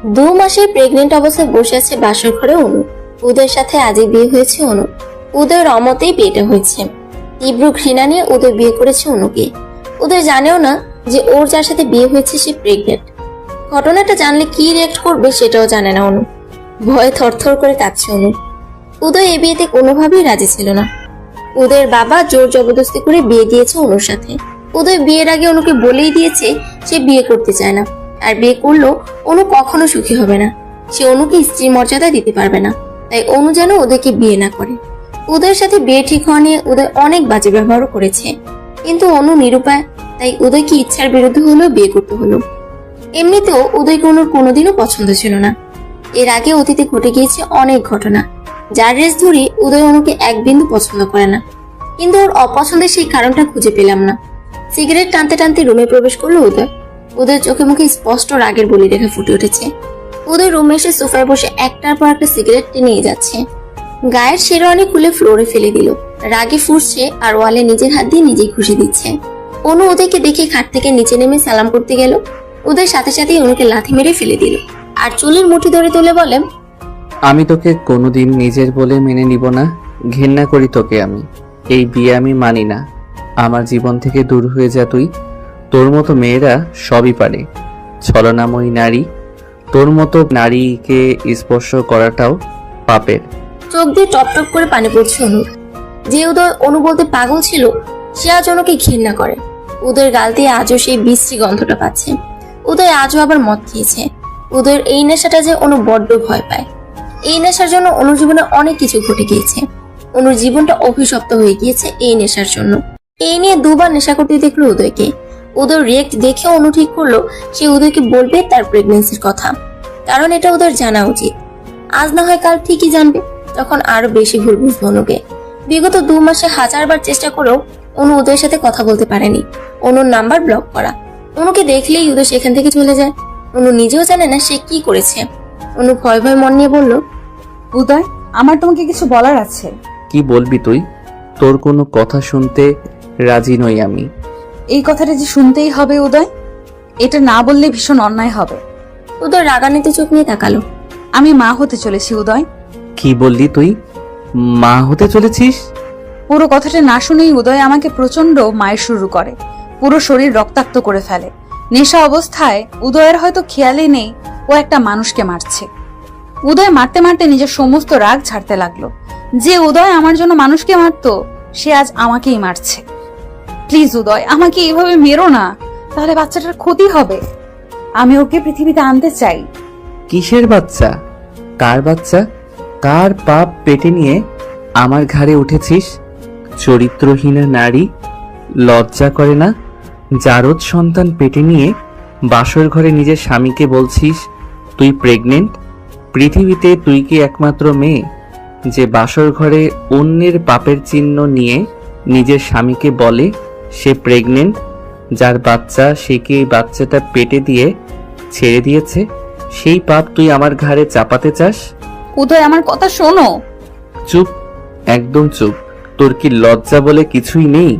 2 মাসে প্রেগনেন্ট অবস্থায় বসে আছে বাসর ঘরে অনু। উদয়ের সাথে আজই বিয়ে হয়েছে অনু। উদয়ের অমতেই বিয়েটা হয়েছে। তীব্র ঘৃণা নিয়ে উদয় বিয়ে করেছে অনুকে। উদয় জানেও না যে ওর যার সাথে বিয়ে হয়েছে সে প্রেগনেন্ট। ঘটনাটা জানলে কি রিয়েক্ট করবে সেটাও জানে না অনু। ভয়ে থরথর করে কাঁপছে অনু। উদয় এ বিয়েতে কোনোভাবেই রাজি ছিল না। উদয়ের বাবা জোর জবরদস্তি করে বিয়ে দিয়েছে অনুর সাথে। উদয় বিয়ের আগে অনুকে বলেই দিয়েছে সে বিয়ে করতে চায় না, আর বিয়ে করলেও অনু কখনো সুখী হবে না। সে অনুকে স্ত্রীর মর্যাদা দিতে পারবে না, তাই অনু যেন উদয়কে বিয়ে না করে। উদয়ের সাথে বিয়ে ঠিক হওয়া নিয়ে উদয় অনেক বাজে ব্যবহারও করেছে, কিন্তু অনু নিরুপায়, তাই উদয়কে ইচ্ছার বিরুদ্ধে হলেও বিয়ে করতে হলো। এমনিতেও উদয়কে অনুর কোনোদিনও পছন্দ ছিল না। এর আগে অতীতে ঘটে গিয়েছে অনেক ঘটনা, যার রেস ধরে উদয় অনুকে এক বিন্দু পছন্দ করে না। কিন্তু ওর অপছন্দের সেই কারণটা খুঁজে পেলাম না। সিগারেট টানতে টানতে রুমে প্রবেশ করলো উদয়। উদয়ের চোখে মুখে স্পষ্ট রাগের বলি রেখা ফুটে উঠেছে। উদয় রুমে এসে সোফায় বসে একটার পর একটা সিগারেট টেনে যাচ্ছে। গায়ের শেরওয়ানি খুলে ফ্লোরে ফেলে দিল। রাগে ফুঁসছে আর ওয়ালে নিজের হাত দিয়ে নিজেই ঘুষি দিচ্ছে। অনু উদয়কে দেখে খাট থেকে নিচে নেমে সালাম করতে গেল। উদয় সাথে সাথে অনুকে লাথি মেরে ফেলে দিল আর চুলের মুঠি ধরে তুলে বলে, আমি তোকে কোনোদিন নিজের বলে মেনে নিব না। ঘেন্না করি তোকে আমি। এই বিয়ে আমি মানি না। আমার জীবন থেকে দূর হয়ে যা তুই। তোর মতো মেয়েরা সবই পারে। ছলনাময়ী নারী, তোর মতো নারীকে স্পর্শ করাটাও পাপের। চোখ দিয়ে টপটপ করে পানি পড়ছে অনুর। যে উদয় অনু বলতে পাগল ছিল, সে আজ অনুকে ঘৃণা করে। উদয়ের গাল দিয়ে আজও সেই বিশ্রী গন্ধটা পাচ্ছে। উদয় আজও আবার মদ খেয়েছে। উদয়ের এই নেশাটা যে অনু বড্ড ভয় পায়। এই নেশার জন্য অনুর জীবনে অনেক কিছু ঘটে গিয়েছে। অনুর জীবনটা অভিশপ্ত হয়ে গিয়েছে এই নেশার জন্য। এই নিয়ে 2বার নেশা করতে দেখলো উদয়কে। উদয় রিয়েক্ট দেখে অনু ঠিক করলো সে উদয়কে বলবে তার প্রেগনেন্সির কথা, কারণ এটা উদয়ের জানা উচিত। আজ না হয় কাল ঠিকই জানবে, তখন আরো বেশি ভুল বুঝবো অনুকে। বিগত 2 মাসে 1000বার চেষ্টা করেও অনু উদয়ের সাথে কথা বলতে পারেনি। অনুর নাম্বার ব্লক করা। অনুকে দেখলেই উদয় সেখান থেকে চলে যায়। অনু নিজেও জানে না সে কি করেছে। অনু ভয় ভয় মন নিয়ে বলল, উদয়, আমার তোমাকে কিছু বলার আছে। কি বলবি তুই? তোর কোনো কথা শুনতে রাজি নই আমি। এই কথাটা যে শুনতেই হবে উদয়, এটা না বললে ভীষণ অন্যায় হবে। উদয় রাগান্বিত চোখ নিয়ে তাকালো। আমি মা হতে চলেছি উদয়। কি বললি তুই? মা হতে চলেছিস? পুরো কথাটা না শুনেই উদয় আমাকে প্রচন্ড মায়ের শুরু করে। পুরো শরীর রক্তাক্ত করে ফেলে। নেশা অবস্থায় উদয়ের হয়তো খেয়ালই নেই ও একটা মানুষকে মারছে। উদয় মারতে মারতে নিজের সমস্ত রাগ ছাড়তে লাগলো। যে উদয় আমার জন্য মানুষকে মারতো, সে আজ আমাকেই মারছে। প্লিজ উদয়, আমাকে এইভাবে মেরো না, তাহলে বাচ্চাটার ক্ষতি হবে। আমি ওকে পৃথিবীতে আনতে চাই। কিসের বাচ্চা? কার বাচ্চা? কার পাপ পেটে নিয়ে আমার ঘাড়ে উঠেছিস? চরিত্রহীনা নারী, লজ্জা করে না? জারদ সন্তান পেটে নিয়ে বাসর ঘরে নিজের স্বামীকে বলছিস তুই প্রেগনেন্ট? পৃথিবীতে তুই কি একমাত্র মেয়ে যে বাসর ঘরে অন্যের পাপের চিহ্ন নিয়ে নিজের স্বামীকে বলে সে প্রেগনেন্ট? যার বাচ্চা সে কি এই বাচ্চাটা পেটে দিয়ে ছেড়ে দিয়েছে? সেই পাপ তুই আমার ঘাড়ে চাপাতে চাস? উদয়, আমার কথা শোনো। চুপ, একদম চুপ। তোর কি লজ্জা বলে কিছুই নেই?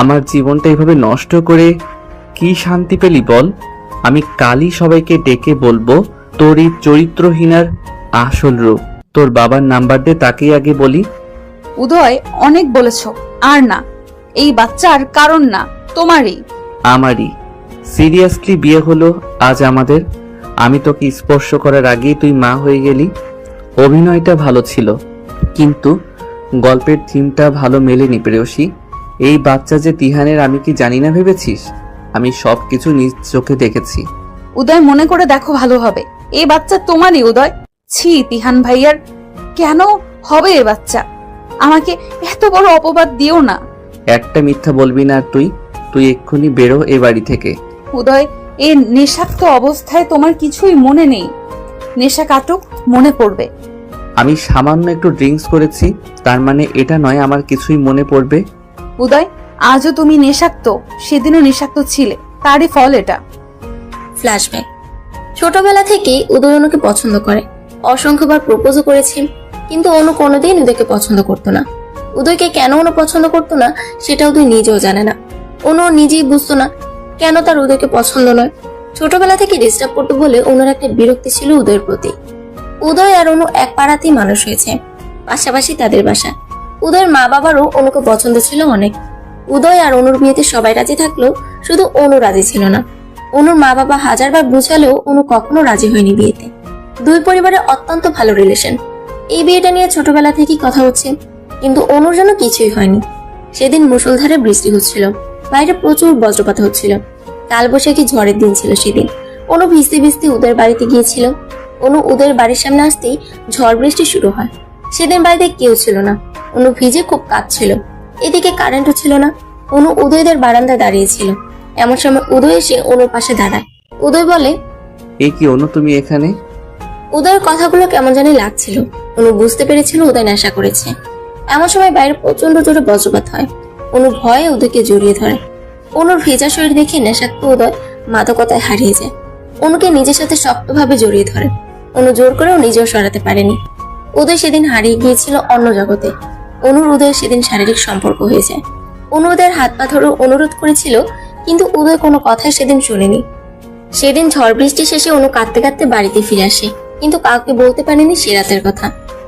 আমার জীবনটা এভাবে নষ্ট করে কি শান্তি পেলি বল? আমি কালই সবাইকে ডেকে বলবো তোর এই চরিত্রহীনার আসল রূপ। তোর বাবার নাম্বার দে, তাকেই আগে বলি। উদয়, অনেক বলেছ, আর না। এই বাচ্চার কারণ না, তোমারই। আমারই। সিরিয়াসলি বিয়ে হলো আজ আমাদের। আমি তোকে স্পর্শ করার আগেই তুই মা হয়ে গেলি। অভিনয়টা ভালো ছিল, কিন্তু গল্পের থিমটা ভালো মেলেনি প্রেয়সী। এই বাচ্চা যে তিহানের, আমি কি জানি না ভেবেছিস? আমি সবকিছু নিজ চোখে দেখেছি। উদয়, মনে করে দেখো ভালো হবে। এই বাচ্চা তোমারই উদয়। ছি, তিহান ভাইয়ার কেন হবে এ বাচ্চা? আমাকে এত বড় অপবাদ দিও না। একটা মিথ্যা বলবি না। আর তুই এক্ষুনি বেরো এ বাড়ি থেকে। উদয়, এই নেশাক্ত অবস্থায় তোমার কিছুই মনে নেই। নেশা কাটুক, মনে পড়বে। আমি সামান্য একটু ড্রিঙ্কস করেছি, তার মানে এটা নয় আমার কিছুই মনে পড়বে। উদয়, আজও তুমি নেশাক্ত, সেদিনও নেশাক্ত ছিলে, তারই ফল এটা। ফ্ল্যাশব্যাক। ছোটবেলা থেকেই উদয় অনুকে পছন্দ করে। অসংখ্যবার প্রপোজও করেছে, কিন্তু অনু কোনোদিন উদয়কে পছন্দ করতো না। উদয়কে কেন অনু পছন্দ করতো না সেটা উদয় নিজেও জানে না। অনু নিজেই বুঝতো না কেন তার উদয়কে পছন্দ নয়। ছোটবেলা থেকে ডিস্টার্ব করতো বলে ওনার একটা বিরক্তি ছিল উদয়ের প্রতি। উদয় আর অনু এক পাড়াতেই মানুষ হয়েছে, পাশাপাশি তাদের বাসা। উদয়ের মা বাবারও অনুকে পছন্দ ছিল অনেক। উদয় আর অনুর বিয়েতে সবাই রাজি থাকলেও শুধু অনু রাজি ছিল না। অনুর মা বাবা হাজারবার বুঝালেও অনু কখনো রাজি হয়নি বিয়েতে। দুই পরিবারের অত্যন্ত ভালো রিলেশন। এই বিয়েটা নিয়ে ছোটবেলা থেকেই কথা হচ্ছে, কিন্তু অনুর জন্য কিছুই হয়নি। সেদিন মুষলধারে বৃষ্টি হচ্ছিল, বাইরে প্রচুর বজ্রপাত হচ্ছিল। কালবৈশাখী ঝড়ের দিন ছিল সেদিন। অনু ভিজতে ভিজতে উদয়ের বাড়িতে গিয়েছিল। অনু উদয়ের বাড়ির সামনে আসতেই ঝড় বৃষ্টি শুরু হয়। সেদিন বাড়িতে কেউ ছিল না। অনু ভিজে খুব কাঁদছিল। এদিকে কারেন্টও ছিল না। অনু উদয়দের বারান্দায় দাঁড়িয়েছিল। এমন সময় উদয় এসে অনুর পাশে দাঁড়ায়। উদয় বলে, এ কি অনু, তুমি এখানে? উদয়ের কথাগুলো কেমন জানি লাগছিল। অনু বুঝতে পেরেছিল উদয় নেশা করেছে। এমন সময় বাইরে প্রচন্ড জোরে বজ্রপাত হয়। অনু ভয়ে উদয়কে জড়িয়ে ধরে। অনুর ভেজা শরীর দেখে নেশাক্ত উদয় মাদকতায় হারিয়ে যায়। অনুকে নিজের সাথে শক্তভাবে জড়িয়ে ধরে। অনু জোর করেও নিজেও সরাতে পারেনি। উদয় সেদিন হারিয়ে গিয়েছিল অন্য জগতে। অনুর উদয়ের সেদিন শারীরিক সম্পর্ক হয়ে যায়। অনু উদয়ের হাত পা ধরে অনুরোধ করেছিল, কিন্তু উদয় কোনো কথাই সেদিন শুনেনি। সেদিন ঝড় বৃষ্টি শেষে অনু কাঁদতে কাঁদতে বাড়িতে ফিরে আসে, কিন্তু কাউকে বলতে পারেনি সে রাতের কথা।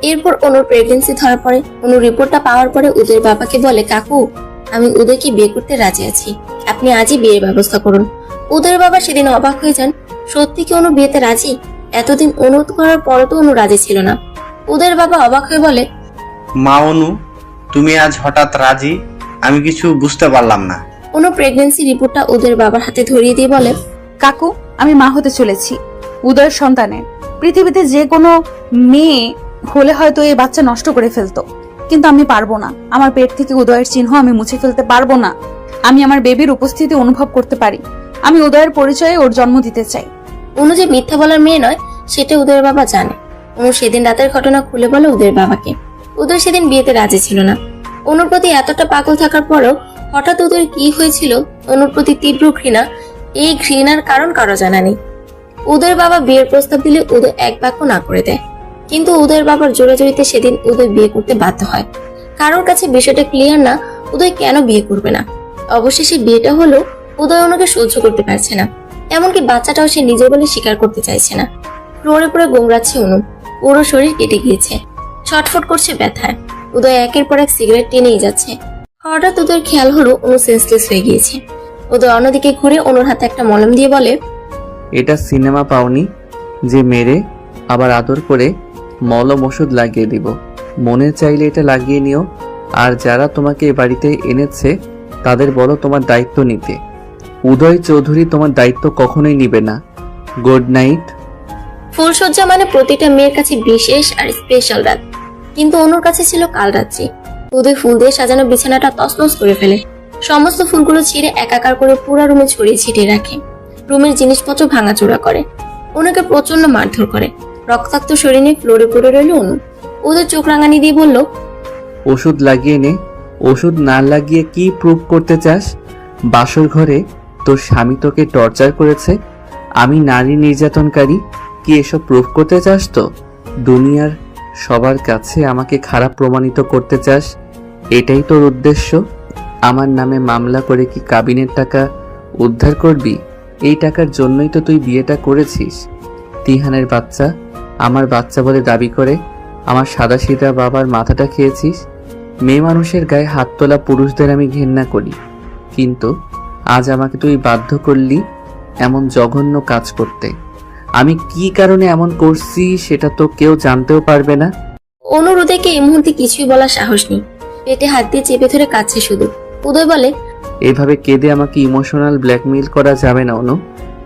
এরপর অনুর প্রেগনেন্সি ধরা পড়ে। অনুর রিপোর্টটা পাওয়ার পরে উদয়ের বাবাকে বলে, কাকু, আমি উদয়কে বিয়ে করতে রাজি আছি, আপনি আজই বিয়ের ব্যবস্থা করুন। উদয়ের বাবা সেদিন অবাক হয়ে যান। সত্যি কি অনু বিয়েতে রাজি? এতদিন অনুরোধ করার পরও তো অনু রাজি ছিল না। উদয়ের বাবা অবাক হয়ে বলে, মা অনু, তুমি আজ হঠাৎ রাজি? আমি কিছু বুঝতে পারলাম না। অনু প্রেগনেন্সি রিপোর্টটা উদয়ের বাবার হাতে ধরিয়ে দিয়ে বলে, কাকু, আমি মা হতে চলেছি উদয়ের সন্তানের। পৃথিবীতে যে কোনো মেয়ে হলে হয়তো এই বাচ্চা নষ্ট করে ফেলতো, কিন্তু আমি পারবো না। আমার পেট থেকে উদয়ের চিহ্ন আমি মুছে ফেলতে পারবো না। আমি আমার বেবির উপস্থিতি অনুভব করতে পারি। আমি উদয়ের পরিচয়ে ওর জন্ম দিতে চাই। অনু যে মিথ্যা বলার মেয়ে নয় সেটা উদয়ের বাবা জানে। অনু সেদিন রাতের ঘটনা খুলে বলে উদয়ের বাবাকে। উদয় সেদিন বিয়েতে রাজি ছিল না। অনুর প্রতি এতটা পাগল থাকার পরেও হঠাৎ উদয়ের কি হয়েছিল, অনুর প্রতি তীব্র ঘৃণা। এই ঘৃণার কারণ কারো জানা নেই। উদয়ের বাবা বিয়ের প্রস্তাব দিলে উদয় এক বাক্য না করে দেয়, কিন্তু উদয়ের বাবার জোরাজুরিতে সেদিন উদয় বিয়ে করতে বাধ্য হয়। কারোর কাছে বিষয়টা ক্লিয়ার না উদয় কেন বিয়ে করবে না। অবশেষে বিয়েটা হলো। উদয় অনুকে সহ্য করতে পারছে না, এমনকি বাচ্চাটাও সে নিজের বলে স্বীকার করতে চাইছে না। ফ্লোরে পড়ে গোংরাচ্ছে অনু, পুরো শরীর কেটে গিয়েছে, ছটফট করছে ব্যথায়। উদয় একের পর এক সিগারেট টেনেই যাচ্ছে। হঠাৎ উদয়ের খেয়াল হলো অনু সেন্সলেস হয়ে গিয়েছে। উদয় অন্যদিকে ঘুরে অনুর হাতে একটা মলম দিয়ে বলে, এটা সিনেমা পাওনি যে মেরে আবার আদর করে মলম ওষুধ লাগিয়ে দিব? মনে চাইলে এটা লাগিয়ে নিও। আর যারা তোমাকে এ বাড়িতে এনেছে তাদের বলো তোমার দায়িত্ব নিতে। উদয় চৌধুরী তোমার দায়িত্ব কখনোই নিবে না। Good night. ফুলসজ্জা মানে প্রতিটা মেয়ের কাছে বিশেষ আর স্পেশাল রাত, কিন্তু অনুর কাছে ছিল কাল রাত্রি। উদয় ফুল দিয়ে সাজানো বিছানাটা তছনছ করে ফেলে। সমস্ত ফুলগুলো ছিঁড়ে একাকার করে পুরো রুমে ছড়িয়ে ছিটিয়ে রাখে। রুমের জিনিসপত্র ভাঙাচোরা করে। অনুকে প্রচন্ড মারধর করে। রক্তাক্ত শরীর নিয়ে ফ্লোরে পড়ে রইল অনু। উদয় চোখ রাঙানি দিয়ে বলল, ওষুধ লাগিয়ে নে। ওষুধ না লাগিয়ে কি প্রুভ করতে চাস? বাসর ঘরে তোর স্বামী তোকে টর্চার করেছে, আমি নারী নির্যাতনকারী, কি এসব প্রুভ করতে চাস? তো দুনিয়ার সবার কাছে আমাকে খারাপ প্রমাণিত করতে চাস? এটাই তোর উদ্দেশ্য? আমার নামে মামলা করে কি কাবিনের টাকা উদ্ধার করবি? এই টাকার জন্যই তো তুই বিয়েটা করেছিস। তিহানের বাচ্চা আমার বাচ্চা বলে দাবি করে আমার সাদাসিধা বাবার মাথাটা খেয়েছিস। মেয়ে মানুষের গায়ে হাত তোলা পুরুষদের আমি ঘেন্না করি, কিন্তু আজ আমাকে তুই বাধ্য করলি এমন জঘন্য কাজ করতে। আমি কি কারণে এমন করছি সেটা তো কেউ জানতেও পারবে না। অনুর উদয়কে এই মুহূর্তে কিছুই বলার সাহস নেই। পেটে হাত দিয়ে চেপে ধরে কাঁদছে শুধু। উদয় বলে, এভাবে কেঁদে আমাকে ইমোশনাল ব্ল্যাকমেইল করা যাবে না অনু।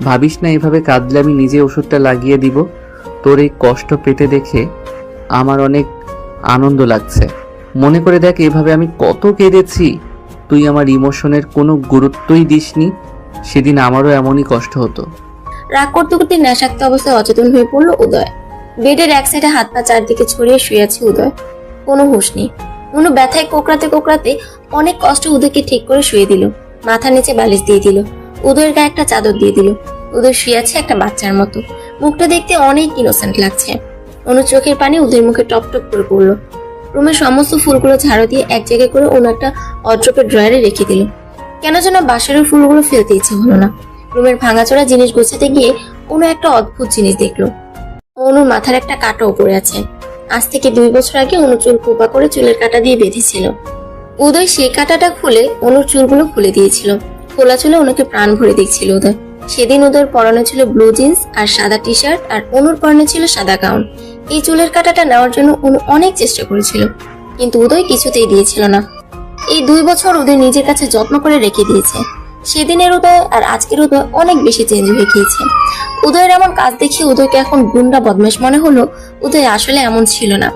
ভাবিস না এভাবে কাঁদলে আমি নিজে ওষুধটা লাগিয়ে দিব। তোর এই কষ্ট পেতে দেখে আমার অনেক আনন্দ লাগছে। মনে করে দেখ এভাবে আমি কত কেঁদেছি। তুই আমার ইমোশনের কোনো গুরুত্বই দিসনি। সেদিন আমারও এমনই কষ্ট হতো। রাগ করতে করতে নেশাক্ত অবস্থায় অচেতন হয়ে পড়ল উদয়। বেডের এক সাইডে হাত পা চারদিকে ছড়িয়ে শুয়ে আছে উদয়, কোনো হুঁশ নেই। অনু ব্যথায় কোকড়াতে কোকড়াতে অনেক কষ্ট উদয়কে ঠিক করে শুয়ে দিল। মাথার নিচে বালিশ দিয়ে দিল। উদয়ের গায়ে একটা চাদর দিয়ে দিল। উদয় শুয়ে আছে একটা বাচ্চার মতো। মুখটা দেখতে অনেক ইনোসেন্ট লাগছে। অনু চোখের পানি উদয়ের মুখে টপ টপ করে পড়লো। রুমের সমস্ত ফুলগুলো ঝাড়ু দিয়ে এক জায়গায় করে অনু একটা অড্রপের ড্রয়ারে রেখে দিল। কেন যেন বাসরের ফুলগুলো ফেলতে ইচ্ছে হলো না। রুমের ভাঙাচোরা জিনিস গোছাতে গিয়ে অনু একটা অদ্ভুত জিনিস দেখলো। অনুর মাথার একটা কাঁটা উপরে আছে। আজ থেকে 2 বছর আগে অনু চুল কোপা করে চুলের কাঁটা দিয়ে বেঁধেছিল। উদয় সেই কাঁটাটা খুলে অনুর চুলগুলো খুলে দিয়েছিল। খোলা চুলে অনুকে প্রাণ ভরে দেখছিল উদয়। সেদিন উদয়ের পরনে ছিল ব্লু জিন্স আর সাদা টি শার্ট, আর অনুর পরনে ছিল সাদা গাউন। এই চুলের কাঁটাটা নেওয়ার জন্য অনু অনেক চেষ্টা করেছিল, কিন্তু উদয় কিছুতেই দিয়েছিল না। এই 2 বছর উদয় নিজের কাছে যত্ন করে রেখে দিয়েছে। সেদিনের উদয় আর আজকের উদয় অনেক বেশি চেঞ্জ হয়ে গিয়েছে। উদয়ের এমন কাজ দেখে উদয়কে এখন গুন্ডা বদমাশ মনে হলো। উদয় আসলে এমন ছিল না।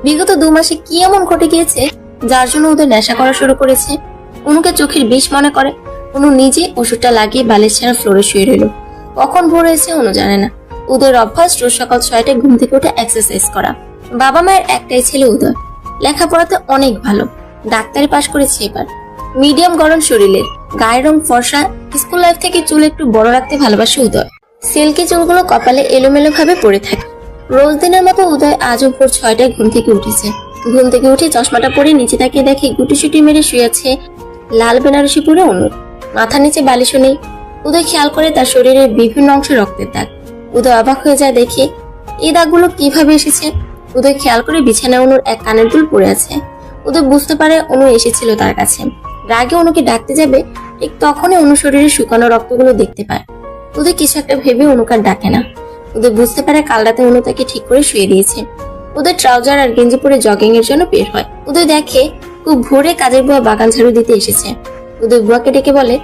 বিগত 2 মাসে কি এমন ঘটে গিয়েছে যার জন্য উদয় নেশা করা শুরু করেছে? অনুকে চোখের বিষ মনে করে। অনু নিজে ওষুধটা লাগিয়ে বালিশ ছাড়া ফ্লোরে শুয়ে রইল। কখন ভোর হয়েছে অনু জানে না। উদয়ের অভ্যাস রোজ সকাল 6টায় ঘুম থেকে উঠে এক্সারসাইজ করা। বাবা মায়ের একটাই ছেলে উদয়, লেখাপড়াতে অনেক ভালো, ডাক্তারি পাশ করেছে এবার। মিডিয়াম গড়ন শরীরের, গায়ের রং ফর্সা। স্কুল লাইফ থেকে চুল একটু বড় রাখতে ভালোবাসে উদয়। সিল্কি চুলগুলো কপালে এলোমেলো ভাবে পড়ে থাকে। রোজ দিনের মতো উদয় আজও ভোর 6টায় ঘুম থেকে উঠেছে। ঘুম থেকে উঠে চশমাটা পরে নিচে তাকিয়ে দেখে গুটিসুটি মেরে শুয়ে আছে লাল বেনারসি পরে অনু। মাথার নিচে বালিশও নেই। উদয় খেয়াল করে তার শরীরের বিভিন্ন অংশে রক্তের দাগ। উদয় অবাক হয়ে যায় দেখে এই দাগগুলো কিভাবে এসেছে। উদয় খেয়াল করে বিছানায় অনুর এক কানের দুল পড়ে আছে। উদয় বুঝতে পারে অনু এসেছিল তার কাছে। রাগে অনুকে ডাকতে যাবে, ঠিক তখনই অনু শরীরে শুকানো রক্তগুলো দেখতে পায়। উদয় কিছু একটা ভেবে অনুকে আর ডাকে না। উদয় বুঝতে পারে কাল রাতে অনু তাকে ঠিক করে শুয়ে দিয়েছে। উদয় ট্রাউজার আর গেঞ্জি পরে জগিং এর জন্য বের হয়। উদয় দেখে খুব ভোরে কাজের বুয়া বাগান ঝাড়ু দিতে এসেছে। উদয় বুয়াকে ডেকে বলে,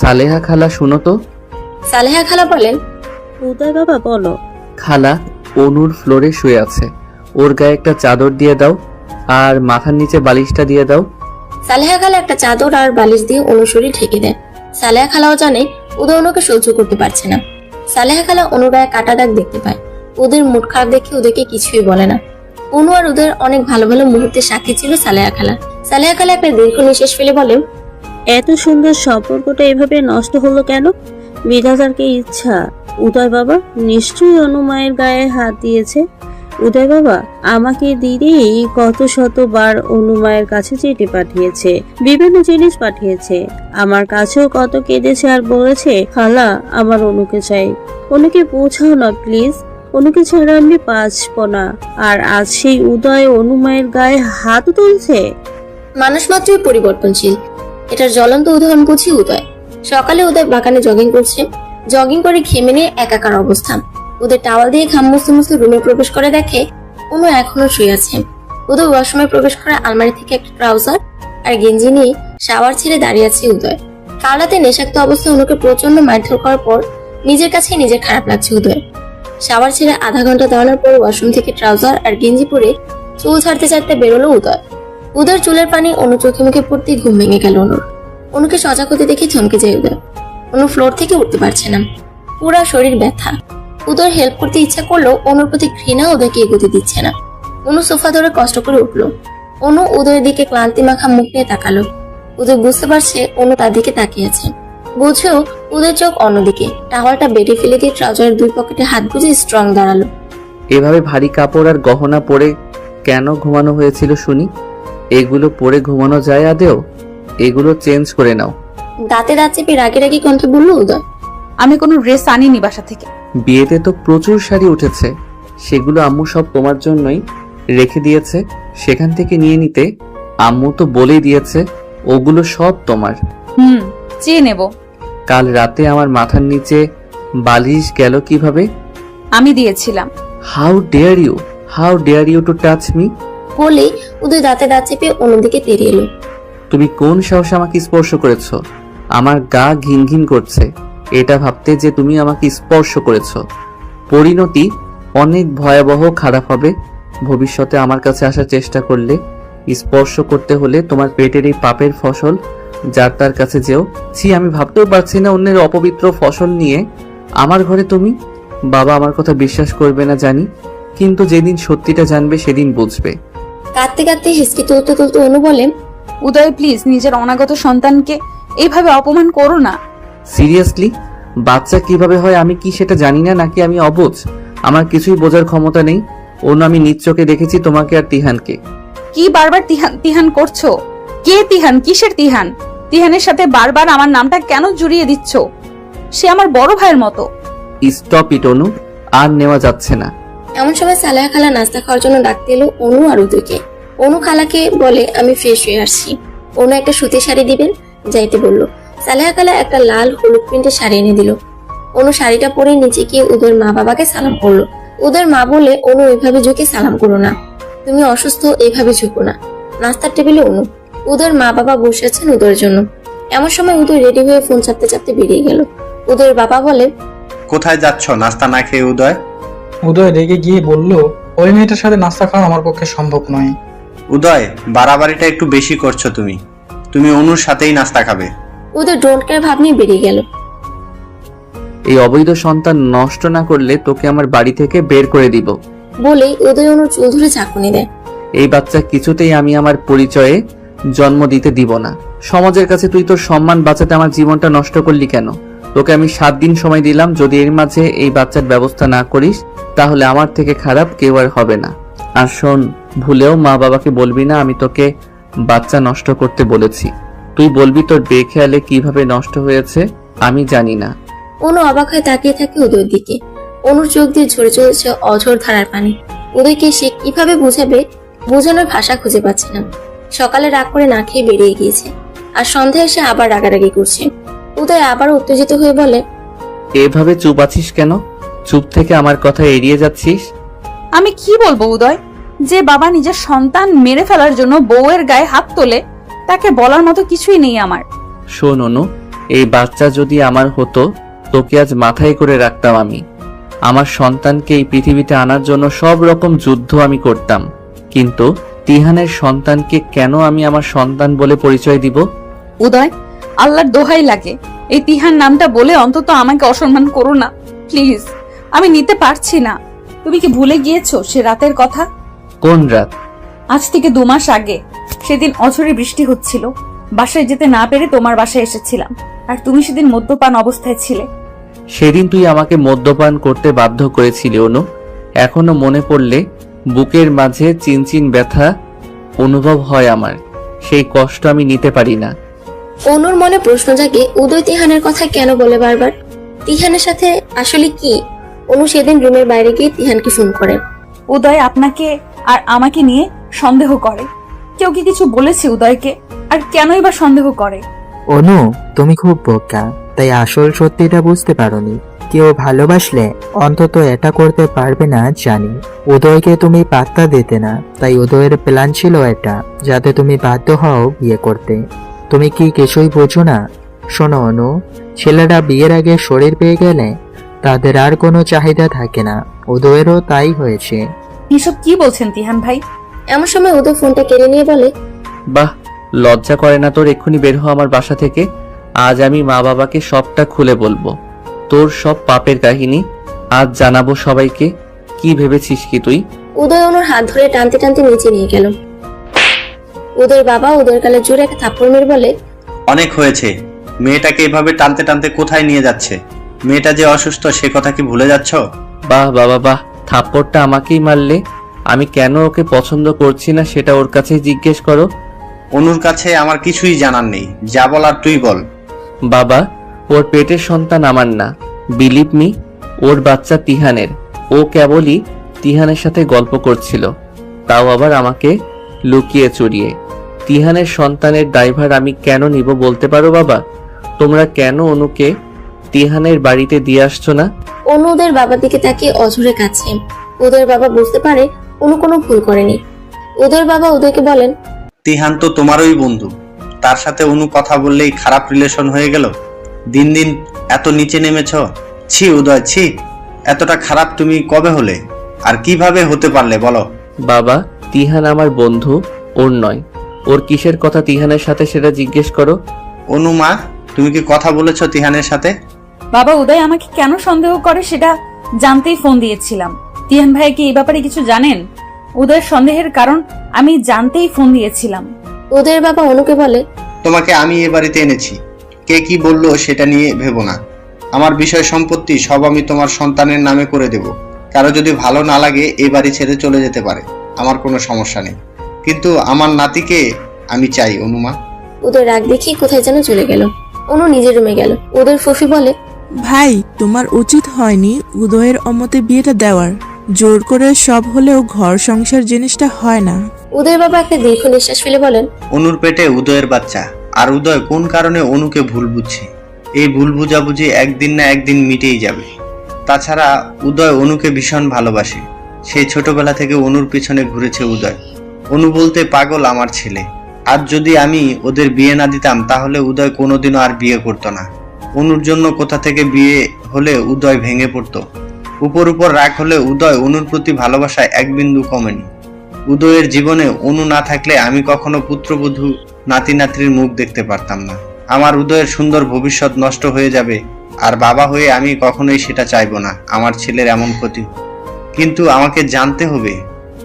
সালেহা খালা শুনো তো। সালেহা খালা বলেন, উদয় বাবা বলো। খালা, অনুর ফ্লোরে শুয়ে আছে, ওর গায়ে একটা চাদর দিয়ে দাও আর মাথার নিচে বালিশটা দিয়ে দাও। সালেহা খালা একটা চাদর আর বালিশ দিয়ে অনুর শরীর ঢেকে দেয়। সালেহা খালাও জানে উদয় অনুকে সহ্য করতে পারছে না। সালেহা খালা অনুর গায়ে কাটা দাগ দেখতে পায়। ওদের মুড খারাপ দেখে ওদেরকে কিছুই বলে না। অনু আর ওদের অনেক ভালো ভালো মুহূর্তে সাক্ষী ছিল সালেহা খালা। সালেহা খালা একটা দীর্ঘ নিঃশ্বাস ফেলে বলে, এত সুন্দর সম্পর্কটা এভাবে নষ্ট হলো কেন? বিধাতার কি ইচ্ছা? উদয় বাবা নিশ্চয়ই অনুমায়ের গায়ে হাত দিয়েছে। উদয় বাবা আমাকে দিদি কত শতবার অনুমায়ের কাছে চিঠি পাঠিয়েছে, বিভিন্ন জিনিস পাঠিয়েছে, আমার কাছেও কত কেঁদেছে আর বলেছে খালা আমার অনুকে চাই। অনুকে পৌঁছাও না প্লিজ, অনুকে ছাড়া আমি বাঁচবো না। আর আজ সেই উদয় অনুমায়ের গায়ে হাত তুলছে। মানুষ মাত্রই পরিবর্তনশীল, এটার জ্বলন্ত উদাহরণ বুঝি উদয়। সকালে উদয় বাগানে জগিং করছে। জগিং করে ঘেমে নিয়ে একাকার অবস্থা। উদয় টাওয়াল দিয়ে ঘাম মুছতে মুছতে রুমে প্রবেশ করে দেখে অনু এখনো শুয়ে আছে। উদয় ওয়াশরুমে প্রবেশ করে আলমারি থেকে একটা ট্রাউজার আর গেঞ্জি নিয়ে শাওয়ার ছেড়ে দাঁড়িয়ে আছে উদয়। কাল রাতে নেশাক্ত অবস্থায় অনুকে প্রচন্ড মারধর করার পর নিজের কাছে নিজের খারাপ লাগছে উদয়। শাওয়ার ছেড়ে আধা ঘন্টা দাঁড়ানোর পর ওয়াশরুম থেকে ট্রাউজার আর গেঞ্জি পরে চুল ছাড়তে ছাড়তে বেরোলো উদয়। উদয়ের চুলের পানি অনু চোখে মুখে পড়তেই ঘুম ভেঙে গেল অনুর। অনুকে সজাগ হতে দেখে থমকে যায় উদয়। অনু ফ্লোর থেকে উঠতে পারছে না, পুরা শরীর ব্যথা। উদয়ের হেল্প করতে ইচ্ছা করলেও অনুর প্রতি ঘৃণা উদয়কে এগোতে দিচ্ছে না। অনু সোফা ধরে কষ্ট করে উঠলো। অনু উদয়ের দিকে ক্লান্তি মাখা মুখ নিয়ে তাকালো। উদয় বুঝতে পারছে অনু তার দিকে তাকিয়ে আছে। বুঝেও উদয়ের চোখ অন্যদিকে। টাওয়ালটা বেডে ফেলে দিয়ে ট্রাউজারের 2 পকেটে হাত গুজে স্ট্রং দাঁড়ালো। এভাবে ভারী কাপড় আর গহনা পরে কেন ঘুমানো হয়েছিল শুনি? এগুলো পরে ঘুমানো যায় আদেও? এগুলো চেঞ্জ করে নাও। দাঁতে দাঁত চেপে রাগে রাগে কণ্ঠে বলল উদয়, আমি কোনো ড্রেস আনিনি বাসা থেকে। বিয়েতে তো প্রচুর শাড়ি উঠেছে, সেগুলো আম্মু সব তোমার জন্যই রেখে দিয়েছে, সেখান থেকে নিয়ে নিতে। আম্মু তো বলেই দিয়েছে ওগুলো সব তোমার। চেয়ে নেব। কাল রাতে আমার মাথার নিচে বালিশ গেল কিভাবে? আমি দিয়েছিলাম। How dare you to touch me? বলে উদয় দাঁতে দাঁত চেপে অন্যদিকে তেড়িয়ে এলো। তুমি কোন সাহসে আমাকে স্পর্শ করেছো? আমার গা ঘিন ঘিন করছে এটা ভাবতে যে তুমি আমাকে স্পর্শ করেছো। পরিণতি অনেক ভয়াবহ খারাপ হবে ভবিষ্যতে। আমার কাছে আসার চেষ্টা করলে, স্পর্শ করতে হলে তোমার পেটের এই পাপের ফসল যার তার কাছে যেও। ছি, আমি ভাবতেও পারছি না অন্যের অপবিত্র ফসল নিয়ে আমার ঘরে তুমি। বাবা আমার কথা বিশ্বাস করবে না জানি, কিন্তু যেদিন সত্যিটা জানবে সেদিন বুঝবে। কাঁদতে কাঁদতে হিসকি তুলতে তুলতে অনু বলে, উদয় প্লিজ নিজের অনাগত সন্তানকে এইভাবে অপমান করো না। সিরিয়াসলি, বাচ্চা কিভাবে হয় আমি কি সেটা জানি না নাকি আমি অবুঝ? আমার কিছুই বোঝার ক্ষমতা নেই। অন্য আমি নিজ চোখে দেখেছি তোমাকে আর তিহানকে। কি বারবার তিহান তিহান করছো? কে তিহান? কিসের তিহান? তিহানের সাথে বারবার আমার নামটা কেন জড়িয়ে দিচ্ছ? সে আমার বড় ভাইয়ের মতো। স্টপ ইট অনু, আর নেওয়া যাচ্ছে না। এমন সময় সালেহা খালা নাস্তা খাওয়ার জন্য ডাকতে এলো অনু আর উদয়কে। অনু খালাকে বলে আমি ফ্রেশ হয়ে আসছি। অনু একটা সুতির শাড়ি দিবেন, যাইতে বলল। সালেহা খালা একটা লাল হলুদ প্রিন্টের শাড়ি এনে দিল। অনু শাড়িটা পরে নিচে গিয়ে উদয়ের মা বাবাকে সালাম করলো। উদয়ের মা বলে, অনু এইভাবে ঝুঁকে সালাম করো না, তুমি অসুস্থ, এইভাবে ঝুঁকো না। নাস্তার টেবিলে অনু, উদয়ের মা বাবা বসে আছেন উদয়ের জন্য। এমন সময় উদয় রেডি হয়ে ফোন চাপতে চাপতে বেরিয়ে গেল। উদয়ের বাবা বলে, কোথায় যাচ্ছ নাস্তা না খেয়ে উদয়? উদয় রেগে গিয়ে বলল, ওই মেয়েটার সাথে নাস্তা খাওয়া আমার পক্ষে সম্ভব নয়। উদয়, বাড়াবাড়িটা একটু বেশি করছো তুমি। তুমি অনুর সাথেই নাস্তা খাবে। উদয় ডোন্ট কেয়ার ভাব নিয়ে বেরিয়ে গেল। এই অবৈধ সন্তান নষ্ট না করলে তোকে আমার বাড়ি থেকে বের করে দিব। বলেই উদয় অনুর চুল ধরে ঝাঁকুনি দেয়। এই বাচ্চা কিছুতেই আমি আমার পরিচয়ে জন্ম দিতে দিব না। সমাজের কাছে তুই তোর সম্মান বাঁচাতে আমার জীবনটা নষ্ট করলি কেন? তোকে আমি 7 দিন সময় দিলাম, যদি এর মাঝে এই বাচ্চার ব্যবস্থা না করিস তাহলে আমার থেকে খারাপ কেউ আর হবে না। আর শোন, ভুলেও মা বাবাকে বলবি না আমি তোকে বাচ্চা নষ্ট করতে বলেছি। তুই বলবি তোর বেখেয়ালে কিভাবে নষ্ট হয়েছে, আমি জানি না। অনু অবাক হয়ে তাকিয়ে থাকে উদয়ের দিকে। অনুর চোখ দিয়ে ঝরে চলেছে অঝোর ধারার পানি। উদয়কে সে কিভাবে বুঝাবে, বোঝানোর ভাষা খুঁজে পাচ্ছে না। সকালে রাগ করে না খেয়ে বেরিয়ে গিয়েছে, আর সন্ধ্যায় এসে আবার রাগারাগি করছে। উদয় আবার উত্তেজিত হয়ে বলে, এভাবে চুপ আছিস কেন? চুপ থেকে আমার কথা এড়িয়ে যাচ্ছিস। আমি কি বলবো উদয়? যে বাবা নিজের সন্তান মেরে ফেলার জন্য বউয়ের গায়ে হাত তোলে, তাকে বলার মতো কিছুই নেই আমার। শোন অনু, এই বাচ্চা যদি আমার হতো তোকে আজ মাথায় করে রাখতাম আমি। আমার সন্তানকে এই পৃথিবীতে আনার জন্য সব রকম যুদ্ধ আমি করতাম, কিন্তু তিহানের সন্তানকে কেন আমি আমার সন্তান বলে পরিচয় দিব? উদয়, আল্লাহর দোহাই লাগে, এই তিহার নামটা বলে অন্তত আমাকে অসম্মান করো না প্লিজ। আমি নিতে পারছি না। তুমি কি ভুলে গিয়েছো সে রাতের কথা? কোন রাত? আজ থেকে 2 মাস আগে। সেদিন অঝরে বৃষ্টি হচ্ছিল, বাসায় যেতে না পেরে তোমার বাসায় এসেছিলাম, আর তুমি সেদিন মদ্যপান অবস্থায় ছিলে। সেদিন তুই আমাকে মদ্যপান করতে বাধ্য করেছিলি অনু। এখনো মনে পড়লে বুকের মাঝে চিনচিন ব্যথা অনুভব হয় আমার। সেই কষ্ট আমি নিতে পারি না। অনুর মনে প্রশ্ন জাগে, উদয় তিহানের কথা কেন বলে বারবার? তিহানের সাথে আসলে কি? অনু সেদিন রুমের বাইরে গিয়ে তিহানকে ফোন করে। উদয় আপনাকে আর আমাকে নিয়ে সন্দেহ করে। কেউ কি কিছু বলেছে উদয়কে? আর কেনই বা সন্দেহ করে? অনু, তুমি খুব বোকা, তাই আসল সত্যিটা বুঝতে পারোনি। কেউ ভালোবাসলে অন্তত এটা করতে পারবে না জানি। উদয়কে তুমি পাত্তা দিতে না, তাই উদয়ের প্ল্যান ছিল এটা, যাতে তুমি বাধ্য হও বিয়ে করতে। তুমি কি কিছুই বোঝো না? শোনো অনু, ছেলেরা বিয়ের আগে শরীর পেয়ে গেলে তাদের আর কোনো চাহিদা থাকে না। উদয়েরও তাই হয়েছে। এসব কি বলছেন তিহান ভাই? এমন সময় উদয় ফোনটা কেড়ে নিয়ে বলে, বাহ, লজ্জা করে না তোর? এক্ষুনি বের হ আমার বাসা থেকে। আজ আমি মা বাবাকে সবটা খুলে বলবো, তোর সব পাপের কাহিনী আজ জানাবো সবাইকে। কি ভেবেছিস কি তুই? উদয় অনুর হাত ধরে টানতে টানতে নিচে নিয়ে গেল। উদয়ের বাবা উদয়ের গালে জোরে একটা থাপ্পড় মেরে বলে, অনেক হয়েছে। মেয়েটাকে এভাবে টানতে টানতে কোথায় নিয়ে যাচ্ছে? মেয়েটা যে অসুস্থ সে কথা কি ভুলে যাচ্ছ? বাহ বাবা বাহ, থাপ্পড়টা আমাকেই মারলে। আমি কেন ওকে পছন্দ করছি না সেটা ওর কাছেই জিজ্ঞেস করো। অনুর কাছে আমার কিছুই জানার নেই, যা বলার তুই বল। বাবা, ওর পেটের সন্তান আমার না, বিলিভ মি, ওর বাচ্চা তিহানের। ও কেবলই তিহানের সাথে গল্প করছিল, তাও আবার আমাকে লুকিয়ে চুরিয়ে। তিহানের সন্তানের দায়ভার আমি কেন নিব বলতে পারো বাবা? তোমরা কেন অনুকে তিহানের বাড়িতে দিয়ে আসছো না? অনু উদয়ের বাবার দিকে তাকিয়ে অঝরে কাছে। উদয়ের বাবা বুঝতে পারে অনু কোনো ভুল করেনি। উদয়ের বাবা উদয়কে বলেন, তিহান তো তোমারই বন্ধু, তার সাথে অনু কথা বললেই খারাপ রিলেশন হয়ে গেল। দিন দিন এত নিচে নেমেছ। ছি উদয়, ছি। এতটা খারাপ তুমি কবে হলে, আর কিভাবে হতে পারলে বলো? বাবা, তিহান আমার বন্ধু, ওর নয়। ওর কিসের কথা তিহানের সাথে সেটা জিজ্ঞেস করো। অনু মা, তুমি কি কথা বলেছো তিহানের সাথে? বাবা, উদয় আমাকে কেন সন্দেহ করে সেটা জানতেই ফোন দিয়েছিলাম। তিহান ভাই কি এই ব্যাপারে কিছু জানেন? উদয়ের সন্দেহের কারণ আমি জানতেই ফোন দিয়েছিলাম। উদয়ের বাবা অনুকে বলে, তোমাকে আমি এ বাড়িতে এনেছি, কে কি বললো সেটা নিয়ে ভেবো না। আমার বিষয় সম্পত্তি সব আমি তোমার সন্তানের নামে করে দেব। কারো যদি ভালো না লাগে এই বাড়ি ছেড়ে চলে যেতে পারে, আমার কোনো সমস্যা নেই, কিন্তু আমার নাতিকে আমি চাই। অনুমা। উদয় রাগ দেখিয়ে কোথায় যেন চলে গেল। অনু নিজের রুমে গেল। উদয়ের ফুফি বলে, ভাই, তোমার উচিত হয়নি উদয়ের অমতে বিয়েটা দেওয়ার। জোর করে সব হলেও ঘর সংসার জিনিসটা হয় না। উদয়ের বাবা একটা দীর্ঘ নিঃশ্বাস ফেলে বলেন, অনুর পেটে উদয়ের বাচ্চা, আর উদয় কোন কারণে অনুকে ভুল বুঝছে। এই ভুল বুঝাবুঝি একদিন না একদিন মিটেই যাবে। তাছাড়া উদয় অনুকে ভীষণ ভালোবাসে। সেই ছোটবেলা থেকে অনুর পিছনে ঘুরেছে উদয়। অনু বলতে পাগল আমার ছেলে। আজ যদি আমি ওদের বিয়ে না দিতাম তাহলে উদয় কোনোদিনও আর বিয়ে করতো না। অনুর জন্য কোথা থেকে বিয়ে হলে উদয় ভেঙে পড়তো। উপর উপর রাগ হলে উদয় অনুর প্রতি ভালোবাসায় এক বিন্দু কমেনি। উদয়ের জীবনে অনু না থাকলে আমি কখনো পুত্রবধূ নাতি নাতনির মুখ দেখতে পারতাম না। আমার উদয়ের সুন্দর ভবিষ্যৎ নষ্ট হয়ে যাবে, আর বাবা হয়ে আমি কখনোই সেটা চাইবো না আমার ছেলের এমন ক্ষতি। কিন্তু আমাকে জানতে হবে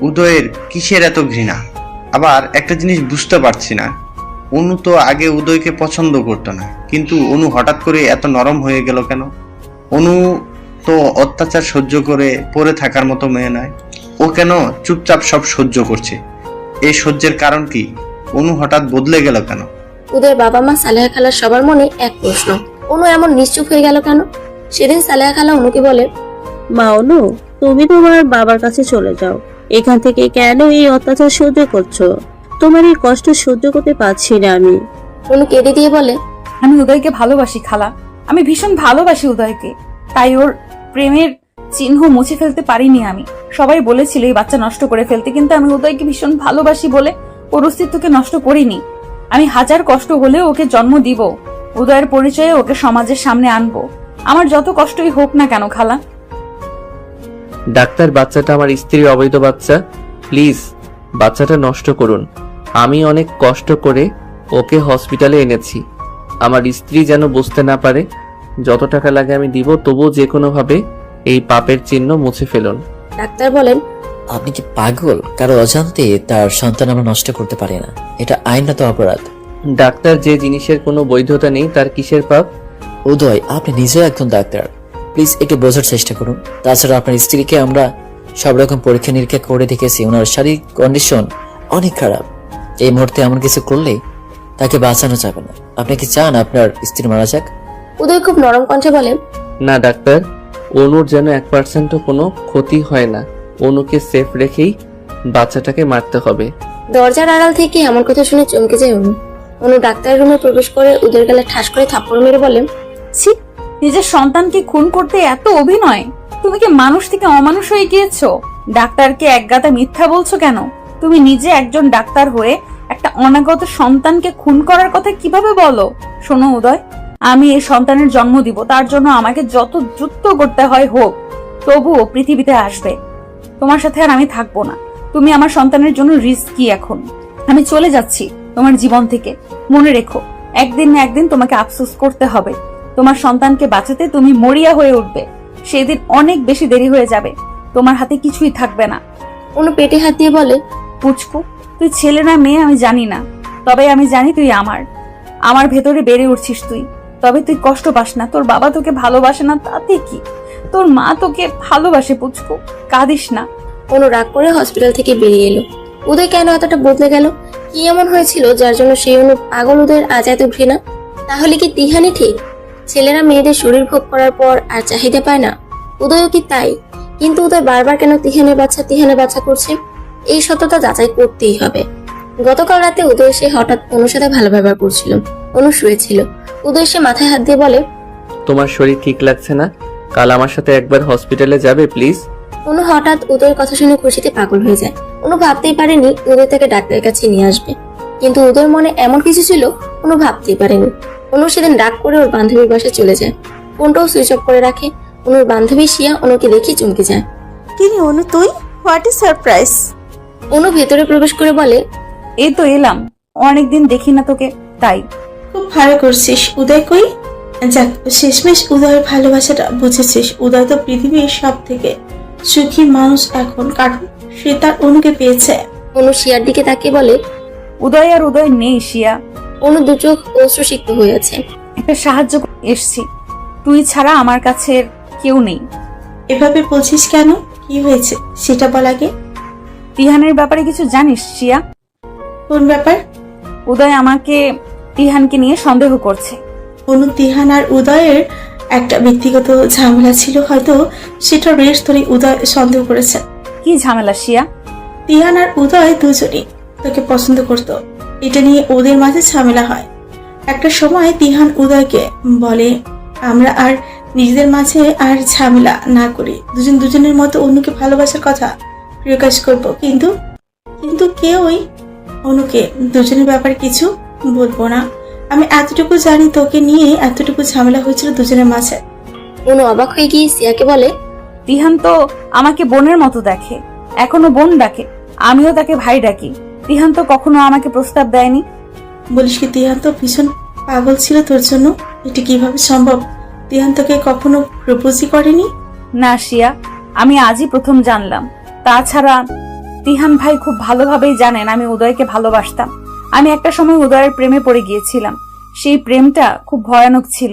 উদয়ের কিসের এত ঘৃণা। আবার একটা জিনিস বুঝতে পারছি না, অনু তো আগে উদয়কে পছন্দ করতো না, কিন্তু অনু হঠাৎ করে এত নরম হয়ে গেল কেন? অনু তো অত্যাচার সহ্য করে পড়ে থাকার মতো মেয়ে নয়। ও কেন চুপচাপ সব সহ্য করছে? এই সহ্যের কারণ কি? অনু হঠাৎ বদলে গেল কেন? উদয়ের বাবা মা সালেহা খালার সবার মনে এক প্রশ্ন, অনু এমন নিশ্চুপ হয়ে গেল কেন? সেদিন সালেহা খালা অনুকে বলে, মা অনু, তুমি তোমার বাবার কাছে চলে যাও। এখান থেকে কেন এই অত্যাচার সহ্য করছো? তোমার এই কষ্ট সহ্য করতে পারছি না আমি। অনু কেঁদে দিয়ে বলে, আমি উদয়কে ভালোবাসি খালা, আমি ভীষণ ভালোবাসি উদয়কে, তাই ওর প্রেমের চিহ্ন মুছে ফেলতে পারিনি আমি। সবাই বলেছিল এই বাচ্চা নষ্ট করে ফেলতে, কিন্তু আমি উদয়কে ভীষণ ভালোবাসি বলে ওর অস্তিত্বকে নষ্ট করিনি। আমি হাজার কষ্ট হলেও ওকে জন্ম দিব, উদয়ের পরিচয়ে ওকে সমাজের সামনে আনবো, আমার যত কষ্টই হোক না কেন খালা। ডাক্তার, বাচ্চাটা আমার স্ত্রীর অবৈধ বাচ্চা, প্লিজ বাচ্চাটা নষ্ট করুন। আমি অনেক কষ্ট করে ওকে হসপিটালে এনেছি। আমার স্ত্রী যেন বুঝতে না পারে। যত টাকা লাগে আমি দিব, তবুও যে কোনোভাবে এই পাপের চিহ্ন মুছে ফেলুন। ডাক্তার বলেন, আপনি কি পাগল? কারো অজান্তে তার সন্তান আমরা নষ্ট করতে পারি না, এটা আইনত অপরাধ। ডাক্তার, যে জিনিসের কোনো বৈধতা নেই তার কিসের পাপ? উদয়, আপনি নিজেও একজন ডাক্তার, প্লিজ একটু বোঝার চেষ্টা করুন। তাছাড়া আপনার স্ত্রীকে আমরা সব রকম পরীক্ষা নিরীক্ষা করে দেখেছি, ওনার শারীরিক কন্ডিশন অনেক খারাপ। এই মুহূর্তে এমন কিছু করলে তাকে বাঁচানো যাবে না। আপনি কি চান আপনার স্ত্রী মারা যাক? উদয় খুব নরম কণ্ঠে বলে, না ডাক্তার, অনুর যেন 1% কোনো ক্ষতি হয় না। অনুকে সেফ রেখেই বাচ্চাটাকে মারতে হবে। দরজার আড়াল থেকে এমন কথা শুনে চমকে যায় অনু। অনু ডাক্তারের রুমে প্রবেশ করে উদয়ের গালে ঠাস করে থাপ্পড় মেরে বলে, ছি, নিজের সন্তানকে খুন করতে এত অভিনয়! তুমি কি মানুষ থেকে অমানুষ হয়ে গিয়েছো? ডাক্তারকে একগাদা মিথ্যা বলছো কেন? তুমি নিজে একজন ডাক্তার হয়ে একটা অনাগত সন্তানকে খুন করার কথা কিভাবে বলো? শোনো উদয়, আমি এই সন্তানের জন্ম দিব, তার জন্য আমাকে যত যুদ্ধ করতে হয় হোক, তবুও পৃথিবীতে আসবে। তোমার সাথে আর আমি থাকবো না। তুমি আমার সন্তানের জন্য রিস্কি। এখন আমি চলে যাচ্ছি তোমার জীবন থেকে। মনে রেখো, একদিন না একদিন তোমাকে আফসোস করতে হবে। তোমার সন্তানকে বাঁচাতে তুমি মরিয়া হয়ে উঠবে, সেদিন অনেক বেশি দেরি হয়ে যাবে, তোমার হাতে কিছুই থাকবে না। অনু পেটে হাত দিয়ে বলে, পুচকু, তুই ছেলে না মেয়ে আমি জানি না, তবে আমি জানি তুই আমার ভেতরে বেড়ে উঠছিস তুই। তবে তুই কষ্ট পাস না, তোর বাবা তোকে ভালোবাসে না তাতে কি, তোর মা তোকে ভালোবাসে পুচকু, কাঁদিস না। অনু রাগ করে হসপিটাল থেকে বেরিয়ে এলো। উদয় কেন এতটা বদলে গেল? কি এমন হয়েছিল যার জন্য সেই অনু পাগল উদয়ের আজ এত ঘৃণা? তাহলে কি তিহানি ঠিক? ছেলেরা মেয়েদের শরীর ভোগ করার পর আর চাহিদা পায় না? উদয়ও কি তাই? কিন্তু উদয় বারবার কেন তিহানের বাচ্চা করছে? এই সত্যতা যাচাই করতেই হবে। গতকাল রাতে উদয় এসে হঠাৎ অনুর সাথে ভালো ব্যবহার করছিল। অনু শুয়েছিল। উদয় এসে মাথায় হাত দিয়ে বলে, তোমার শরীর ঠিক লাগছে না? কাল আমার সাথে একবার হসপিটালে যাবে প্লিজ? অনু হঠাৎ উদয়ের কথা শুনে খুশিতে পাগল হয়ে যায়। অনু ভাবতেই পারেনি উদয় তাকে ডাক্তারের কাছে নিয়ে আসবে, কিন্তু উদয়ের মনে এমন কিছু ছিল অনু ভাবতেই পারেনি। অনু সেদিন রাগ করে ওর বান্ধবীর বাসায় চলে যায়। ফোনটাও সুইচ অফ করে রাখে। অনুর বান্ধবী শিয়া অনুকে দেখে চমকে যায়। কি রে অনু, তুই? What is surprise? অনু ভেতরে প্রবেশ করে বলে, এই তো এলাম, অনেকদিন দেখি না তোকে, তাই। খুব ভালো করছিস। উদয় কই? যাক, শেষমেশ উদয়ের ভালোবাসাটা বুঝেছিস। উদয় তো পৃথিবীর সব থেকে সুখী মানুষ এখন, কারণ সে তার অনুকে পেয়েছে। অনু শিয়ার দিকে তাকিয়ে বলে, উদয় আর উদয় নেই শিয়া। অনু দু চোখ অশ্রুসিক্ত হয়ে আছে। একটা সাহায্য এসছি, তুই ছাড়া আমার কাছে কেউ নেই। এভাবে বলছিস কেন? কি হয়েছে সেটা বল আগে। তিহানের ব্যাপারে কিছু জানিস শিয়া? কোন ব্যাপার? উদয় আমাকে তিহানকে নিয়ে সন্দেহ করছে। অনু তিহান আর উদয়ের একটা ব্যক্তিগত ঝামেলা ছিল, হয়তো সেটা রেশ ধরে উদয় সন্দেহ করেছে। কি ঝামেলা শিয়া? তিহান আর উদয় দুজনই তোকে পছন্দ করত, এটা নিয়ে ওদের মাঝে ঝামেলা হয়। একটা সময় তিহান উদয়কে বলে, আমরা আর নিজেদের মাঝে আর ঝামেলা না করি, দুজন দুজনের মতো অন্যকে ভালোবাসার কথা প্রকাশ করব, কিন্তু কিন্তু কেউই অনুকে দুজনের ব্যাপারে কিছু বলবো না। আমি এতটুকু জানি, তোকে নিয়ে এতটুকু ঝামেলা হয়েছিল দুজনের মাঝে। অনু অবাক হয়ে গিয়ে সিয়াকে বলে, তিহান তো আমাকে বোনের মতো দেখে, এখনো বোন ডাকে, আমিও তাকে ভাই ডাকি। তিহান তো কখনো আমাকে প্রস্তাব দেয়নি। বলিস কি, তিহান তো ভীষণ পাগল ছিল তোর জন্য। এটা কিভাবে সম্ভব? তিহান তোকে কখনো প্রপোজই করেনি? না শিয়া, আমি আজই প্রথম জানলাম। তাছাড়া তিহান ভাই খুব ভালোভাবেই জানেন আমি উদয়কে ভালোবাসতাম। আমি একটা সময় উদয়ের প্রেমে পড়ে গিয়েছিলাম। সেই প্রেমটা খুব ভয়ানক ছিল।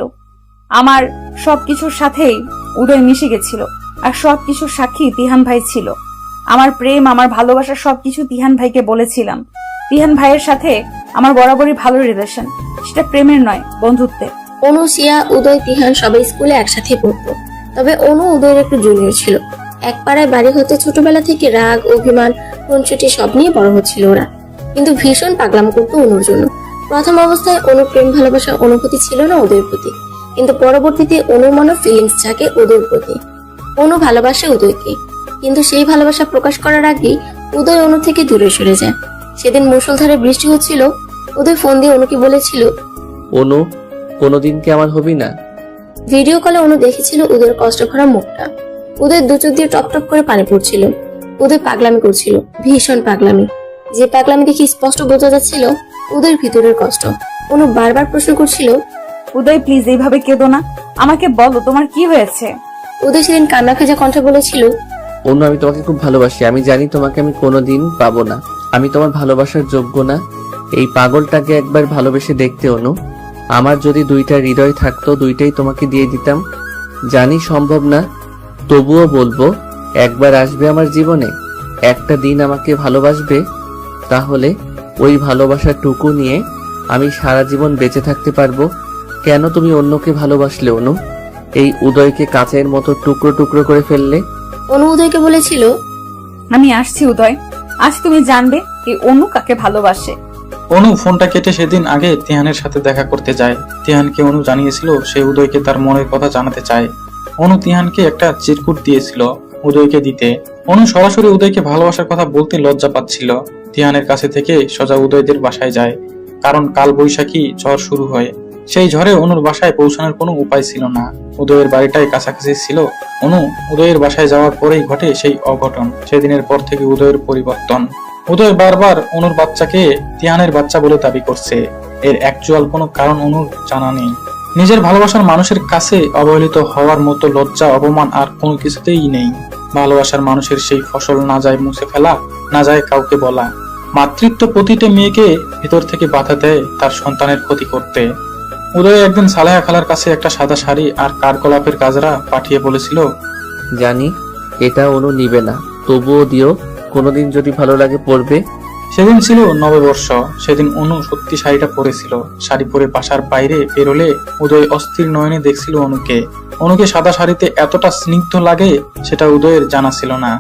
আমার সবকিছুর সাথেই উদয় মিশে গেছিল, আর সবকিছুর সাক্ষী তিহান ভাই ছিল। আমার প্রেম, আমার ভালোবাসা সবকিছু তিহান ভাইকে বলেছিলাম। তিহান ভাইয়ের সাথে আমার বরাবরই ভালো রিলেশন, সেটা প্রেমের নয়, বন্ধুত্বের। অনু, সিয়া, উদয়, তিহান সবাই স্কুলে একসাথে পড়তো। তবে অনু উদয়ের একটু জুনিয়র ছিল। এক পাড়ায় বাড়ি হতে ছোটবেলা থেকে রাগ, অভিমান, খুনসুটি সব নিয়ে বড় হচ্ছিল ওরা। কিন্তু ভীষণ পাগলাম করতো অনুর জন্য। প্রথম অবস্থায় অনুর প্রেম ভালোবাসার অনুভূতি ছিল না উদয়ের প্রতি, কিন্তু পরবর্তীতে অনুর মনে ফিলিংস জাগে উদয়ের প্রতি। অনু ভালোবাসে উদয়কে, কিন্তু সেই ভালোবাসা প্রকাশ করার আগেই উদয় অনু থেকে দূরে সরে যায়। সেদিন মুষলধারে বৃষ্টি হচ্ছিল। উদয় ফোন দিয়ে অনুকে বলেছিল, অনু, কোনোদিন কি আমার হবি না? ভিডিও কলে অনু দেখেছিল উদয়ের কষ্ট ভরা মুখটা। উদয়ের দু চোখ দিয়ে টপ টপ করে পানি পড়ছিল। উদয় পাগলামি করছিল, ভীষণ পাগলামি। যে পাগলামি দেখে স্পষ্ট বোঝা যাচ্ছিল উদয়ের ভিতরের কষ্ট। অনু বারবার প্রশ্ন করছিল, উদয় প্লিজ এইভাবে কেঁদো না, আমাকে বলো তোমার কি হয়েছে। উদয় সেদিন কান্না ভেজা কণ্ঠে বলেছিল, অনু, আমি তোমাকে খুব ভালোবাসি। আমি জানি তোমাকে আমি কোনোদিন পাবো না। আমি তোমার ভালোবাসার যোগ্য না। এই পাগলটাকে একবার ভালোবেসে দেখতে অনু। আমার যদি দুইটা হৃদয় থাকতো, দুইটাই তোমাকে দিয়ে দিতাম। জানি সম্ভব না, তবুও বলবো, একবার আসবে আমার জীবনে, একটা দিন আমাকে ভালোবাসবে, তাহলে ওই ভালোবাসার টুকু নিয়ে আমি সারা জীবন বেঁচে থাকতে পারবো। কেন তুমি অন্যকে ভালোবাসলে অনু? এই উদয়কে কাচের মতো টুকরো টুকরো করে ফেললে। অনু উদয়কে বলেছিল, আমি আসছি উদয়, আজ তুমি জানবে এই অনু কাকে ভালোবাসে। অনু ফোনটা কেটে সেদিন আগে তিহানের সাথে দেখা করতে যায়। তিহানকে অনু জানিয়েছিল সে উদয়কে তার মনের কথা জানাতে চায়। অনু তিহানকে একটা চিরকুট দিয়েছিল উদয়কে দিতে। অনু সরাসরি উদয়কে ভালোবাসার কথা বলতে লজ্জা পাচ্ছিল। তিহানের কাছে থেকে সোজা উদয়দের বাসায় যায়, কারণ কাল বৈশাখী ঝড় শুরু হয়। সেই ঝড়ে অনুর বাসায় পৌঁছানোর কোনো উপায় ছিল না। উদয়ের বাড়িটাই কাছাকাছি ছিল। অনু উদয়ের বাসায় যাওয়ার পরেই ঘটে সেই অঘটন। সেদিনের পর থেকে উদয়ের পরিবর্তন। উদয় বারবার অনুর বাচ্চাকে তিহানের বাচ্চা বলে দাবি করছে। এর অ্যাকচুয়াল কোনো কারণ অনুর জানা নেই। নিজের ভালোবাসার মানুষের কাছে অবহেলিত হওয়ার মতো লজ্জা, অপমান আর কোনো কিছুতেই নেই। ভালোবাসার মানুষের সেই ফসল না যায় মুছে ফেলা, না যায় কাউকে বলা। মাতৃত্ব প্রতিটা মেয়েকে ভিতর থেকে বাধা দেয় তার সন্তানের ক্ষতি করতে। উদয় একদিন সালেহা খালার কাছে একটা সাদা শাড়ি আর কাঠগোলাপের গাজরা পাঠিয়ে বলেছিল, জানি এটা অনু নিবে না, তবুও দিও, কোনোদিন যদি ভালো লাগে পরবে। সেদিন ছিল নববর্ষ। সেদিন অনু সত্যি শাড়িটা পরেছিল। শাড়ি পরে বাসার বাইরে বেরোলে উদয় অস্থির নয়নে দেখছিল অনুকে। অনুকে সাদা শাড়িতে এতটা স্নিগ্ধ লাগে সেটা উদয়ের জানা ছিল না।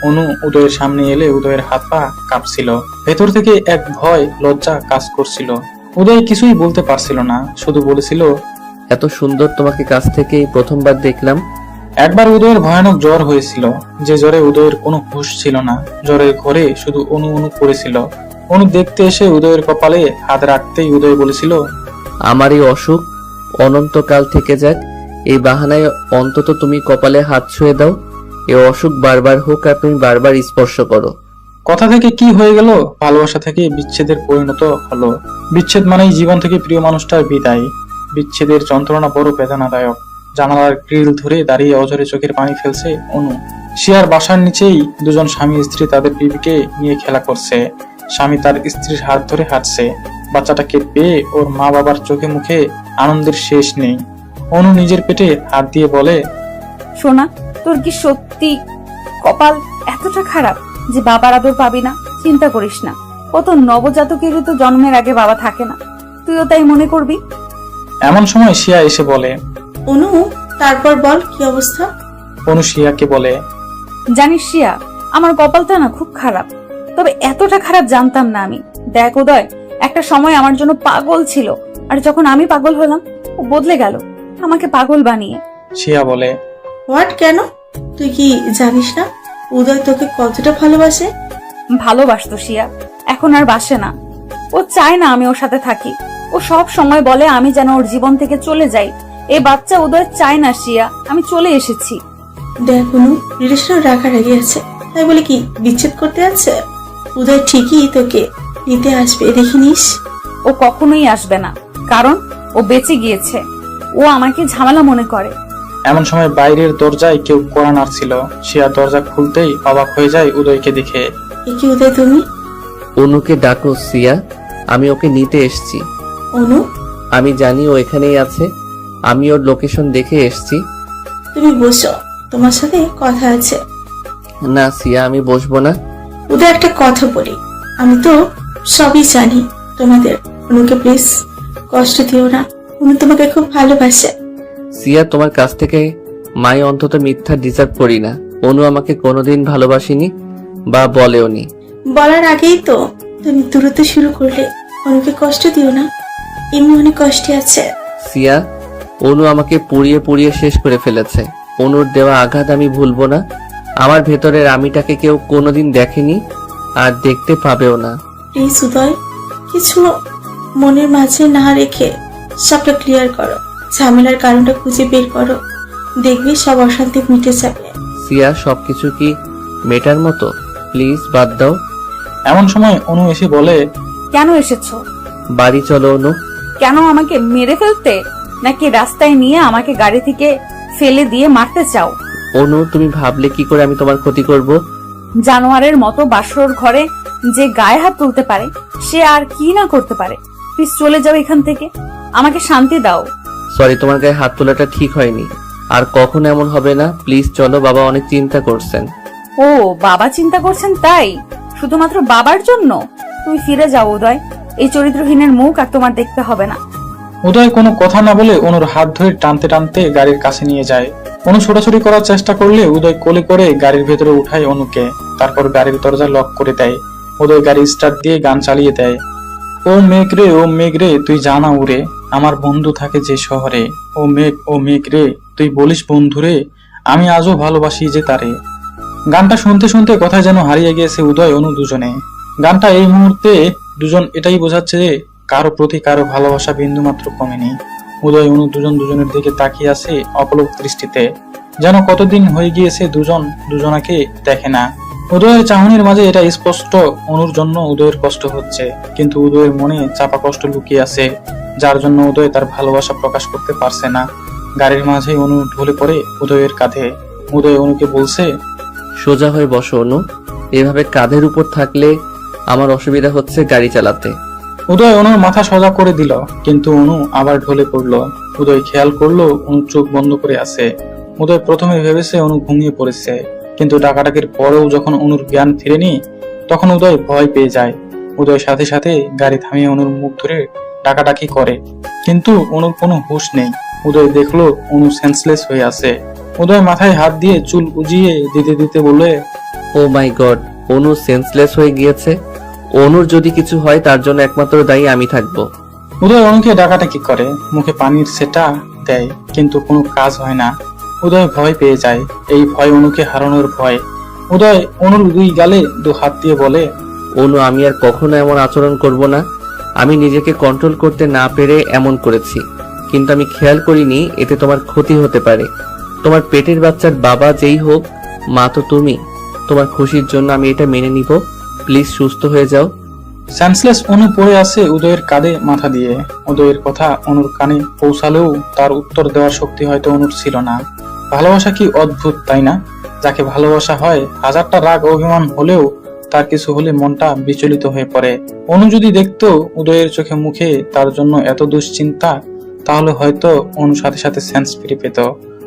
অনু উদয়ের সামনে এলে উদয়ের হাত পা কাঁপছিল। ভেতর থেকে এক ভয়, লজ্জা কাজ করছিল। উদয় কিছুই বলতে পারছিল না, শুধু বলেছিল, এত সুন্দর তোমাকে কাছ থেকে প্রথমবার দেখলাম। একবার উদয়ের ভয়ানক জ্বর হয়েছিল, যে জ্বরে উদয়ের কোনো হুঁশ ছিল না। জ্বরের ঘরে শুধু অনু অনু করেছিল। অনু দেখতে এসে উদয়ের কপালে হাত রাখতেই উদয় বলেছিল, আমার এই অসুখ অনন্তকাল থেকে যাক, এই বাহানায় অন্তত তুমি কপালে হাত ছুঁয়ে দাও। এই অসুখ বারবার হোক আর তুমি বারবার স্পর্শ করো। কথা থেকে কি হয়ে গেল, ভালোবাসা থেকে বিচ্ছেদের পরিণত হলো। বিচ্ছেদ মানেই জীবন থেকে প্রিয় মানুষটার বিদায়। বিচ্ছেদের যন্ত্রণা বড় বেদনাদায়ক। জানালার গ্রিল ধরে দাঁড়িয়ে অঝরে চোখের পানি ফেলছে অনু। শিয়ার বাসার নিচেই দুজন স্বামী স্ত্রী তাদের বিবিকে নিয়ে খেলা করছে। স্বামী তার স্ত্রীর হাত ধরে হাঁটছে। বাচ্চাটাকে পেয়ে ওর মা বাবার চোখে মুখে আনন্দের শেষ নেই। অনু নিজের পেটে হাত দিয়ে বলে, সোনা, তোর কি সত্যি কপাল এতটা খারাপ যে বাবার আদর পাবি না? চিন্তা করিস না, কত নবজাতকেরই তো জন্মের আগে বাবা থাকে না, তুইও তাই মনে করবি। এমন সময় শিয়া এসে বলে, অনু, তারপর বল কি অবস্থা? অনু শিয়াকে বলে, জানিস শিয়া, আমার কপালটা না খুব খারাপ, তবে এতটা খারাপ জানতাম না আমি। দেখ উদয় একটা সময় আমার জন্য পাগল ছিল, আর যখন আমি পাগল হলাম ও বদলে গেল আমাকে পাগল বানিয়ে। শিয়া বলে, হোয়াট, কেন? তুই কি জানিস না উদয় তোকে কতটা ভালোবাসে? ভালোবাসতো শিয়া, এখন আর বাসে না। ও চায় না আমি ওর সাথে থাকি। ও সব সময় বলে আমি যেন ওর জীবন থেকে চলে যাই। এই বাচ্চা উদয় চায় না শিয়া আমি চলে এসেছি। দেখ অনু, রিলেশন রাগারাগি আছে, তাই বলে কি বিচ্ছেদ করতে আছে? উদয় ঠিকই তোকে নিতে আসবে, দেখে নিস। ও কখনোই আসবে না, কারণ ও বেঁচে গিয়েছে। ও আমাকে ঝামেলা মনে করে। এমন সময় বাইরের দরজায় কেউ কড়া নাড়ছিল। শিয়া দরজা খুলতেই অবাক হয়ে যায় উদয়কে দেখে। এ কি উদয়, তুমি? অনুকে ডাকো সিয়া, আমি ওকে নিতে এসেছি। অনু, আমি জানি ও এখানেই আছে, আমি ওর লোকেশন দেখে এসেছি। তুমি বসো, তোমার সাথে কথা আছে। না সিয়া, আমি বসবো না। উদয়, একটা কথা বলি, আমি তো সবই জানি তোমাদের। অনুকে প্লিজ কষ্ট দিও না, অনু তোমাকে খুব ভালোবাসে। সিয়া, তোমার কাছ থেকে মাই অন্তত মিথ্যা ডিজার্ভ করি না। অনু আমাকে কোনোদিন ভালোবাসিনি বা বলেওনি। বলার আগেই তো তুমি দূরত্ব শুরু করলে। অনুকে কষ্ট দিও না, এমনি অনেক কষ্টে আছে। সিয়া, অনু আমাকে পুড়িয়ে পুড়িয়ে শেষ করে ফেলেছে। অনুর দেওয়া আঘাত আমি ভুলবো না। আমার ভেতরের আমিটাকে কেউ কোনোদিন দেখেনি আর দেখতে পাবেও না। প্লিজ উদয়, কিছু মনের মাঝে না রেখে সবটা ক্লিয়ার করো, ঝামেলার কারণটা খুঁজে বের করো, দেখবি সব অশান্তি মিটে যাবে। সিয়া, সবকিছু কি মেটার মতো? প্লিজ বাদ দাও। এমন সময় অনু এসে বলে, কেন এসেছো? বাড়ি চলো অনু। কেন, আমাকে মেরে ফেলতে, নাকি রাস্তায় নিয়ে আমাকে গাড়ি থেকে ফেলে দিয়ে মারতে চাও? অনু, তুমি ভাবলে কি করে আমি তোমার ক্ষতি করব? জানোয়ারের মতো বাসর ঘরে যে গায়ে হাত তুলতে পারে সে আর কি না করতে পারে। প্লিজ চলে যাও এখান থেকে, আমাকে শান্তি দাও। সরি, তোমার গায়ে হাত তোলাটা ঠিক হয়নি, আর কখনো এমন হবে না। প্লিজ চলো, বাবা অনেক চিন্তা করছেন। ও বাবা চিন্তা করছেন তাই? শুধুমাত্র বাবার জন্য? তুমি ফিরে যাও উদয়, এই চরিত্রহীনের মুখ আর তোমার দেখতে হবে না। উদয় কোনো কথা না বলে অনুর হাত ধরে টানতে টানতে গাড়ির কাছে নিয়ে যায়। অনু ছোটাছুটি করার চেষ্টা করলে উদয় কোলে করে গাড়ির ভেতরে উঠায় অনুকে। তারপর গাড়ির দরজা লক করে দেয়। উদয় গাড়ি স্টার্ট দিয়ে গান চালিয়ে দেয়। ও মেঘ রে, ও মেঘ রে, তুই জানা উড়ে, আমার বন্ধু থাকে যে শহরে। ও মেঘ রে, তুই বলিস বন্ধু রে, আমি আজও ভালোবাসি যে তারে। গানটা শুনতে শুনতে কোথায় যেন হারিয়ে গিয়েছে উদয় অনু দুজনে। গানটা এই মুহূর্তে দুজন এটাই বোঝাচ্ছে যে কারো প্রতি কারো ভালোবাসা বিন্দু মাত্র কমেনি। উদয় অনু দুজন দুজনের দিকে তাকিয়ে আছে অপলক দৃষ্টিতে, যেন কতদিন হয়ে গিয়েছে দুজন দুজনাকে দেখে না। উদয়ের চাহনির মাঝে এটা স্পষ্ট, অনুর জন্য উদয়ের কষ্ট হচ্ছে, কিন্তু উদয়ের মনে চাপা কষ্ট লুকিয়ে আছে, যার জন্য উদয় তার ভালোবাসা প্রকাশ করতে পারছে না। গাড়ির মাঝে অনু ঢলে পড়ে উদয়ের কাঁধে। উদয় অনুকে বলছে, সোজা হয়ে বসো অনু, এভাবে কাঁধের উপর থাকলে আমার অসুবিধা হচ্ছে গাড়ি চালাতে। উদয় অনুর মাথা সোজা করে দিল, কিন্তু অনু আবার ঢলে পড়লো। উদয় খেয়াল করলো অনু চোখ বন্ধ করে আছে। উদয় প্রথমে ভেবেছে অনু ঘুমিয়ে পড়েছে, কিন্তু ডাকাডাকির পরেও যখন অনুর জ্ঞান ফিরেনি তখন উদয় ভয় পেয়ে যায়। উদয় সাথে সাথে গাড়ি থামিয়ে অনুর মুখ ধরে ডাকাডাকি করে, কিন্তু অনুর কোনো হুঁশ নেই। উদয় দেখলো অনু সেন্সলেস হয়ে আছে। উদয় মাথায় হাত দিয়ে চুল উজিয়ে দিতে দিতে বলে, ও মাই গড, অনু সেন্সলেস হয়ে গিয়েছে। অনুর যদি কিছু হয় তার জন্য একমাত্র দায়ী আমি থাকবো। উদয় অনুকে ডাকাডাকি করে, মুখে পানির সেটা দেয়, কিন্তু কোনো কাজ হয় না। উদয় ভয় পেয়ে যায়, এই ভয় অনুকে হারানোর ভয়। উদয় অনুর দুই গালে দু হাত দিয়ে বলে, অনু, আমি আর কখনো এমন আচরণ করব না। আমি নিজেকে কন্ট্রোল করতে না পেরে এমন করেছি, কিন্তু আমি খেয়াল করিনি এতে তোমার ক্ষতি হতে পারে। তোমার পেটের বাচ্চার বাবা যেই হোক, মা তো তুমি। তোমার খুশির জন্য আমি এটা মেনে নিব। প্লিজ সুস্থ হয়ে যাও। সেন্সলেস অনু পড়ে আছে উদয়ের কাঁধে মাথা দিয়ে। উদয়ের কথা অনুর কানে পৌঁছালেও তার উত্তর দেওয়ার শক্তি হয়তো অনুর ছিল না। ভালোবাসা কি অদ্ভুত, তাই না? যাকে ভালোবাসা হয়, হাজারটা রাগ অভিমান হলেও তার কিছু হলে মনটা বিচলিত হয়ে পড়ে। অনু যদি দেখতো উদয়ের চোখে মুখে তার জন্য এত দুশ্চিন্তা, তাহলে হয়তো অনুর সাথে সাথে সেন্স ফিরে পেত।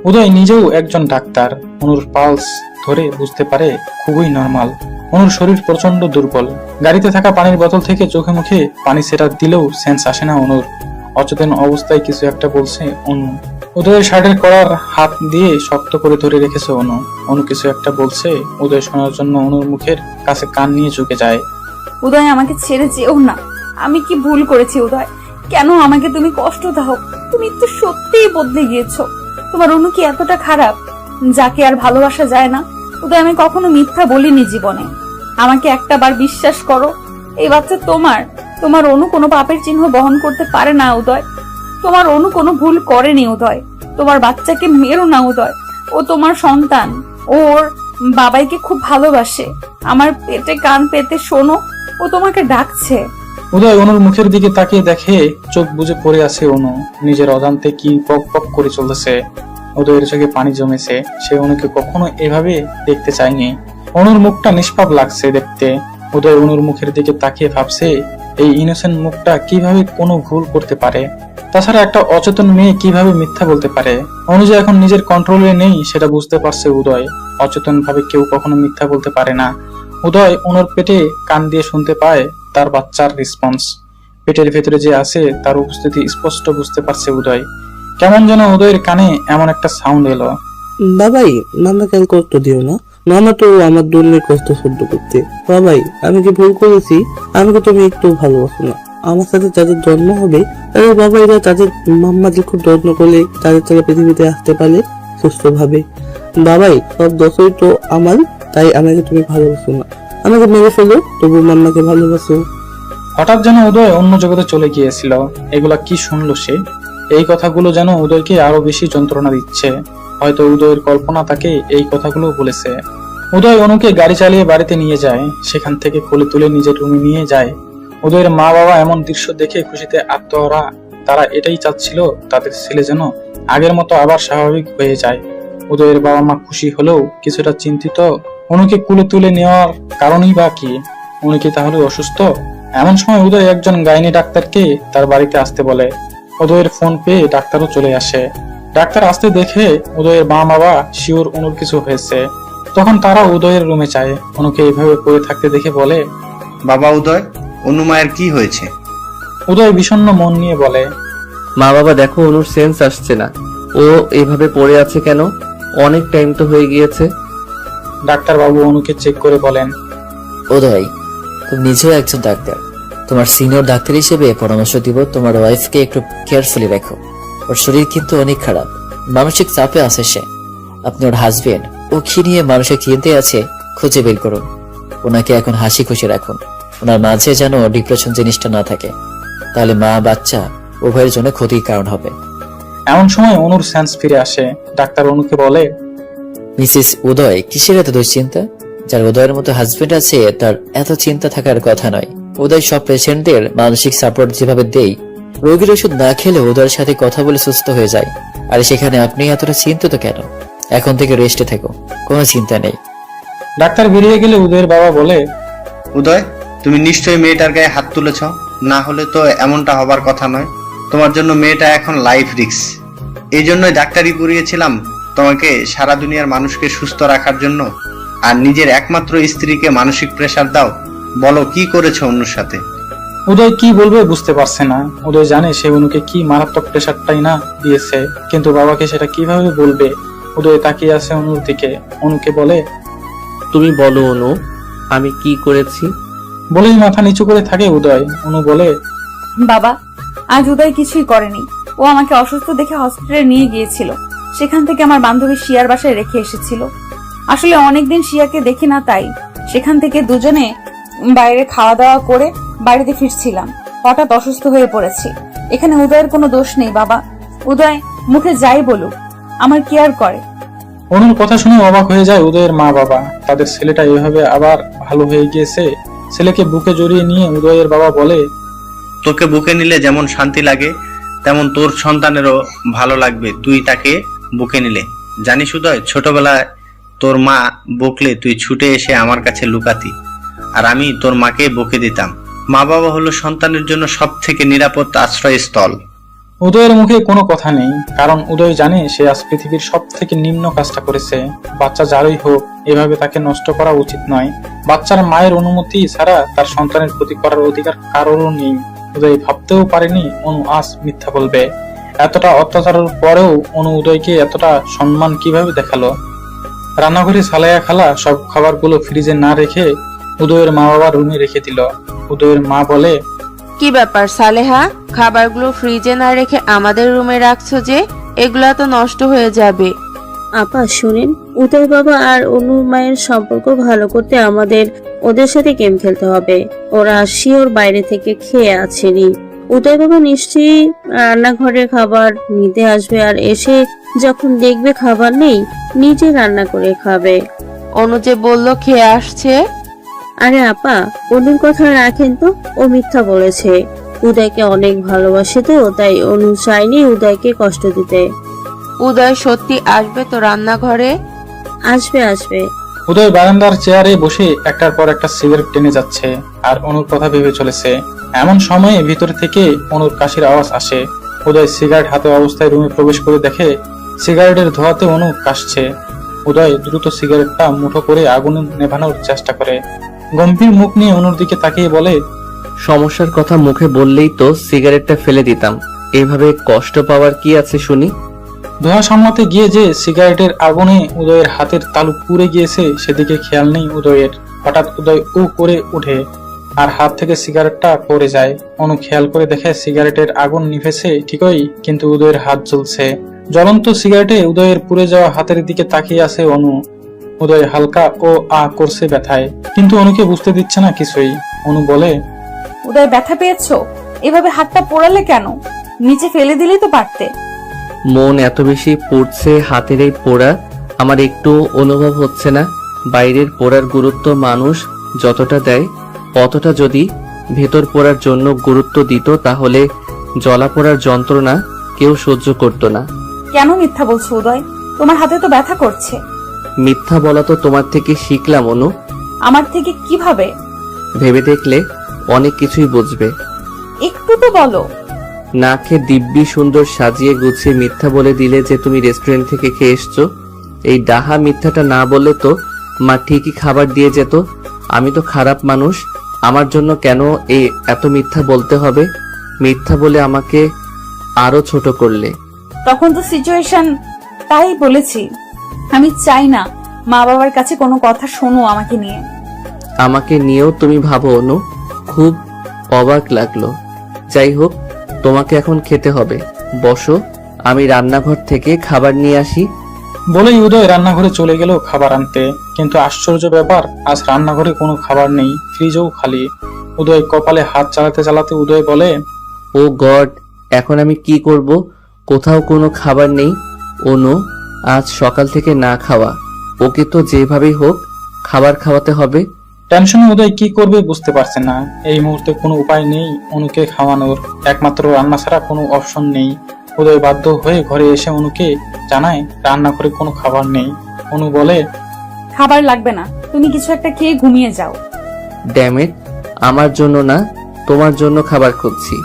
উদয় নিজেও একজন ডাক্তার, অনুর পালস ধরে বুঝতে পারে খুবই নরমাল। অনুর শরীর প্রচন্ড দুর্বল। গাড়িতে থাকা পানির বোতল থেকে চোখে মুখে পানি সেটা দিলেও সেন্স আসে না অনুর। অচেতন অবস্থায় কিছু একটা বলছে অনু। উদয়ের শার্টের কলার হাত দিয়ে শক্ত করে ধরে রেখেছে অনু। অনু কিছু একটা বলছে, উদয় শোনার জন্য অনুর মুখের কাছে কান নিয়ে ঝুঁকে যায়। উদয়, আমাকে ছেড়ে যেও না। আমি কি ভুল করেছি উদয়? কেন আমাকে তুমি কষ্ট দাও? তুমি তো সত্যিই বদলে গিয়েছো। তোমার অনু কি এতটা খারাপ যাকে আর ভালোবাসা যায় না? উদয়, আমি কখনো মিথ্যা বলিনি জীবনে। আমাকে একটা বার বিশ্বাস করো, এই বাচ্চা তোমার। তোমার অনু কোনো পাপের চিহ্ন বহন করতে পারে না উদয়। তোমার অনু কোনো ভুল করেনি উদয়। তোমার বাচ্চাকে মেরো না উদয়, ও তোমার সন্তান। ওর বাবাইকে খুব ভালোবাসে। আমার পেটে কান পেতে শোনো, ও তোমাকে ডাকছে। উদয় অনুর মুখের দিকে তাকিয়ে দেখে চোখ বুজে পড়ে আছে অনু। নিজের অজান্তে কি পক পক করে চলতেছে। উদয়ের চোখে পানি জমেছে। সে অনুকে কখনো এভাবে দেখতে চায়নি। অনুর মুখটা নিষ্পাপ লাগছে দেখতে। উদয় অনুর মুখের দিকে তাকিয়ে ভাবছে, এই ইনোসেন্ট মুখটা কিভাবে কোনো ভুল করতে পারে? তাছাড়া একটা অচেতন মেয়ে কিভাবে মিথ্যা বলতে পারে? অনু যে এখন নিজের কন্ট্রোলে নেই সেটা বুঝতে পারছে উদয়। অচেতন ভাবে কেউ কখনো মিথ্যা বলতে পারে না। উদয় অনুর পেটে কান দিয়ে শুনতে পায় তার বাচ্চার রেসপন্স। পেটের ভেতরে যে আছে তার উপস্থিতি স্পষ্ট বুঝতে পারছে উদয়। কেমন যেন উদয়ের কানে এমন একটা সাউন্ড এলো। বাবাই, মামাকে আর কষ্ট দিও না। মামা তো আমার দুর্নের কষ্ট সহ্য করতে। বাবাই, আমি যে ভুল করেছি, আমাকে তুমি একটু ভালোবাসো না। আমার সাথে যাদের জন্ম হবে তাদের বাবাইরা তাদের মাম্মাদের খুব যত্ন করলে তাদের তারা পৃথিবীতে আসতে পারে সুস্থভাবে। বাবাই, সব দোষই তো আমার, তাই আমাকে তুমি ভালোবাসো না। আমাকে মেরে ফেলো, তবু মাম্মাকে ভালোবাসো। হঠাৎ যেন উদয় অন্য জগতে চলে গিয়েছিল। এগুলা কি শুনলো সে? এই কথাগুলো যেন উদয়কে আরো বেশি যন্ত্রণা দিচ্ছে। হয়তো উদয়ের কল্পনা তাকে এই কথাগুলো বলেছে। উদয় অনুকে গাড়ি চালিয়ে বাড়িতে নিয়ে যায়। সেখান থেকে কোলে তুলে নিজের রুমে নিয়ে যায়। উদয়ের মা বাবা এমন দৃশ্য দেখে খুশিতে আত্মহারা। তারা এটাই চাচ্ছিল তাদের ছেলে যেন আগের মতো আবার স্বাভাবিক হয়ে যায়। উদয়ের বাবা মা খুশি হলেও কিছুটা চিন্তিত। অনুকে কোলে তুলে নেওয়ার কারণই বা কি? উনি কি তাহলে অসুস্থ? এমন সময় উদয় একজন গাইনি ডাক্তারকে তার বাড়িতে আসতে বলে। উদয়ের ফোন পেয়ে ডাক্তারও চলে আসে। ডাক্তার আসতে দেখে উদয়ের মা বাবা শিওর অনুর কিছু হয়েছে। তখন তারা উদয়ের রুমে যায়। অনুকে এইভাবে পড়ে থাকতে দেখে বলে, বাবা উদয়, অনু মায়ের কি হয়েছে? উদয় বিষণ্ণ মন নিয়ে বলে, মা বাবা দেখো, অনুর সেন্স আসছে না। ও এভাবে পড়ে আছে কেন? অনেক টাইম তো হয়ে গিয়েছে। ডাক্তার বাবু অনুকে চেক করে বলেন, উদয়, তুমি নিজেও একজন ডাক্তার। তোমার সিনিয়র ডাক্তার হিসেবে পরামর্শ দিব, তোমার ওয়াইফকে একটু কেয়ারফুলি রাখো। ওর শরীর কিন্তু অনেক খারাপ, মানসিক চাপে আছে সে। আপনি ওর হাজবেন্ড, ও কি নিয়ে মানসিক চিন্তায় আছে খুঁজে বের করুন। ওনাকে এখন হাসি খুশি রাখুন। ওনার মাঝে যেন ডিপ্রেশন জিনিসটা না থাকে, তাহলে মা বাচ্চা উভয়ের জন্য ক্ষতির কারণ হবে। এমন সময় অনুর সেন্স ফিরে আসে। ডাক্তার অনুকে বলে, মিসেস উদয়, কিসের এত দুশ্চিন্তা? যার উদয়ের মতো হাজবেন্ড আছে তার এত চিন্তা থাকার কথা নয়। উদয় সব পেশেন্টদের মানসিক সাপোর্ট যেভাবে দেই, রোগীর ওষুধ না খেলে উদয়ের সাথে কথা বলে সুস্থ হয়ে যায়। আর সেখানে আপনি এতটা চিন্তিত কেন? এখন থেকে রেস্টে থেকো, কোনো চিন্তা নেই। ডাক্তার বেরিয়ে গেলে উদয়ের বাবা বলে, উদয়, তুমি নিশ্চয়ই মেয়েটার গায়ে হাত তুলেছ, না হলে তো এমনটা হবার কথা নয়। তোমার জন্য মেয়েটা এখন লাইফ রিস্ক। এই জন্যই ডাক্তারি পড়িয়েছিলাম, তোমাকে সারা দুনিয়ার মানুষকে সুস্থ রাখার জন্য। আর নিজের একমাত্র স্ত্রীকে মানসিক প্রেসার দাও? বলো, কি করেছো অনুর সাথে? উদয় কি বলবে বুঝতে পারছে না। উদয় জানে সে অনুকে কি মারাত্মক প্রেসারটাই না দিয়েছে, কিন্তু বাবাকে সেটা কিভাবে বলবে। উদয় তাকিয়ে আছে অনুর দিকে। অনুকে বলে, তুমি বলো অনু, আমি কি করেছি? বলেই মাথা নিচু করে থাকে উদয়। অনু বলে, বাবা, আজ উদয় কিছুই করেনি। ও আমাকে অসুস্থ দেখে হসপিটালে নিয়ে গিয়েছিল। সেখান থেকে আমার বান্ধবী শিয়ার বাসায় রেখে এসেছিল। আসলে অনেকদিন শিয়াকে দেখি না, তাই সেখান থেকে দুজনে বাইরে খাওয়া দাওয়া করে বাড়িতে ফিরছিলাম। হঠাৎ অসুস্থ হয়ে পড়েছি। এখানে উদয়ের কোনো দোষ নেই বাবা। উদয় মুখে যাই বলুক, আমার কেয়ার করে। অনুর কথা শুনে অবাক হয়ে যায় উদয়ের মা বাবা। তাদের ছেলেটা এভাবে আবার ভালো হয়ে গিয়েছে। ছেলেকে বুকে জড়িয়ে নিয়ে উদয়ের বাবা বলে, তোকে বুকে নিলে যেমন শান্তি লাগে, তেমন তোর সন্তানেরও ভালো লাগবে তুই তাকে বুকে নিলে। জানিস উদয়, ছোটবেলায় তোর মা বকলে তুই ছুটে এসে আমার কাছে লুকাতি, আর আমি তোর মাকে বকে দিতাম। মা বাবা হলো সন্তানের জন্য সব থেকে নিরাপদ আশ্রয়স্থল। উদয়ের মুখে কোনো কথা নেই, কারণ উদয় জানে সে আজ পৃথিবীর সব থেকে নিম্ন কাজটা করেছে। বাচ্চা যারই হোক, এভাবে তাকে নষ্ট করা উচিত নয়। বাচ্চার মায়ের অনুমতি ছাড়া তার সন্তানের ক্ষতি করার অধিকার কারোরও নেই। উদয় ভাবতেও পারেনি অনু আজ মিথ্যা বলবে। এতটা অত্যাচারের পরেও অনু উদয়কে এতটা সম্মান কিভাবে দেখালো? রান্নাঘরে সালাইয়া খালা সব খাবারগুলো ফ্রিজে না রেখে উদয়ের মা বাবার রুমে রেখে দিল। উদয়ের মা বলে, কি ব্যাপার সালেহা, খাবারগুলো ফ্রিজে না রেখে আমাদের রুমে রাখছো যে? এগুলা তো নষ্ট হয়ে যাবে। আপা শুনেন, উদয় বাবা আর অনুর মায়ের সম্পর্ক ভালো করতে আমাদের ওদের সাথে গেম খেলতে হবে। ওরা শিওর বাইরে থেকে খেয়ে আসেনি। উদয় বাবা নিশ্চয়ই রান্নাঘরে খাবার নিতে আসবে, আর এসে যখন দেখবে খাবার নেই নিজে রান্না করে খাবে। অনু যে বললো খেয়ে আসছে। আরে আপা, অনুর কথা রাখেন তো, ও মিথ্যা বলেছে। উদয়কে অনেক ভালোবাসে তো, তাই অনু চায়নি উদয়কে কষ্ট দিতে। উদয় সত্যি আসবে তো রান্নাঘরে? আসবে আসবে। উদয় বারান্দার চেয়ারে বসে একটার পর একটা সিগারেট টেনে যাচ্ছে আর অনুর কথা ভেবে চলেছে। এমন সময়ে ভিতর থেকে অনুর কাশির আওয়াজ আসে। উদয় সিগারেট হাতে অবস্থায় রুমে প্রবেশ করে দেখে সিগারেটের ধোঁয়াতে অনু কাশছে। উদয় দ্রুত সিগারেটটা মুঠো করে আগুন নেভানোর চেষ্টা করে। গম্ভীর মুখ নিয়ে অনুর দিকে তাকিয়ে বলে, সমস্যার কথা মুখে বললেই তো সিগারেটটা ফেলে দিতাম, এভাবে কষ্ট পাওয়ার কি আছে শুনি? ধোঁয়া সামলাতে গিয়ে যে সিগারেটের আগুনে উদয়ের হাতের তালু পুড়ে গিয়েছে সেদিকে খেয়াল নেই উদয়ের। হঠাৎ উদয় উ করে উঠে আর হাত থেকে সিগারেটটা পড়ে যায়। অনু খেয়াল করে দেখে সিগারেটের আগুন নিভেছে ঠিকই, কিন্তু উদয়ের হাত জ্বলছে। জ্বলন্ত সিগারেটে উদয়ের পুড়ে যাওয়া হাতের দিকে তাকিয়ে আছে অনু। উদয় হালকা ও আ করছে ব্যথায়, কিন্তু অনুকে বুঝতে দিচ্ছে না কিছুই। অনু বলে, উদয় ব্যথা পেয়েছো? এভাবে হাতটা পোড়ালে কেন? নিচে ফেলে দিলেই তো পারতে। মন এত বেশি পড়ছে হাতের এই পোড়া, আমার একটু অনুভব হচ্ছে না। বাইরের পোড়ার গুরুত্ব মানুষ যতটা দেয়, অতটা যদি ভেতর পোড়ার জন্য গুরুত্ব দিত তাহলে জ্বলা পোড়ার যন্ত্রণা কেউ সহ্য করত না। কেন মিথ্যা বলছো উদয়? তোমার হাতে তো ব্যথা করছে। মিথ্যা বলা তো তোমার থেকে শিখলাম অনু। আমার থেকে কিভাবে? ভেবে দেখলে অনেক কিছুই বুঝবে। একটু তো বলো। না খেয়ে দিব্যি সুন্দর সাজিয়ে গুছিয়ে মিথ্যা বলে দিলে যে তুমি রেস্টুরেন্ট থেকে খেয়ে এসছো। এই ডাহা মিথ্যাটা না বললে তো মা ঠিকই খাবার দিয়ে যেত। আমি তো খারাপ মানুষ, আমার জন্য কেন এত মিথ্যা বলতে হবে? মিথ্যা বলে আমাকে আরো ছোট করলে। তখন তো সিচুয়েশন তাই বলেছি। আমি চাই না মা বাবার কাছে কোনো কথা শোনো আমাকে নিয়ে। আমাকে নিয়েও তুমি ভাবো অনু? খুব অবাক লাগলো। যাই হোক, তোমাকে এখন খেতে হবে, বসো, আমি রান্নাঘর থেকে খাবার নিয়ে আসি। বলেই উদয় রান্নাঘরে চলে গেল খাবার আনতে। কিন্তু আশ্চর্য ব্যাপার, আজ রান্নাঘরে কোনো খাবার নেই, ফ্রিজও খালি। উদয় কপালে হাত চালাতে চালাতে উদয় বলে, ও গড, এখন আমি কি করব? কোথাও কোনো খাবার নেই। অনু আজ সকাল থেকে না খাওয়া, ওকে তো যেভাবেই হোক খাবার খাওয়াতে হবে। টেনশনে উদয় কি করবে বুঝতে পারছে না। এই মুহূর্তে কোনো উপায় নেই অনুকে খাওয়ানোর, একমাত্র রান্না ছাড়া কোনো অপশন নেই। উদয় বাধ্য হয়ে ঘরে এসে অনুকে জানায় রান্না করে কোনো খাবার নেই। অনু বলে, খাবার লাগবে না, তুমি কিছু একটা খেয়ে ঘুমিয়ে যাও। ড্যামেট, আমার জন্য না, তোমার জন্য খাবার খুঁজছি।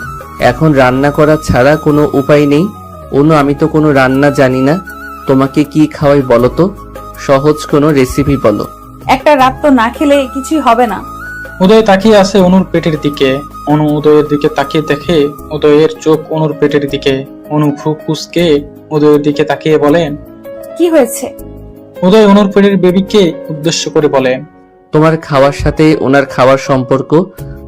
এখন রান্না করা ছাড়া কোনো উপায় নেই। অনু আমি তো কোনো রান্না জানি না, তোমাকে কি খাওয়াই বলো তো? সহজ কোনো রেসিপি বলো। একটা রাত তো না খেলে কিছুই হবে না। উদয় তাকিয়ে আছে অনুর পেটের দিকে। অনু উদয়ের দিকে তাকিয়ে দেখে উদয়ের চোখ অনুর পেটের দিকে। অনু ভ্রু কুঁচকে উদয়ের দিকে তাকিয়ে বলে, কি হয়েছে? উদয় অনুর পেটের বেবিকে উদ্দেশ্য করে বলে, তোমার খাওয়ার সাথে ওনার খাওয়ার সম্পর্ক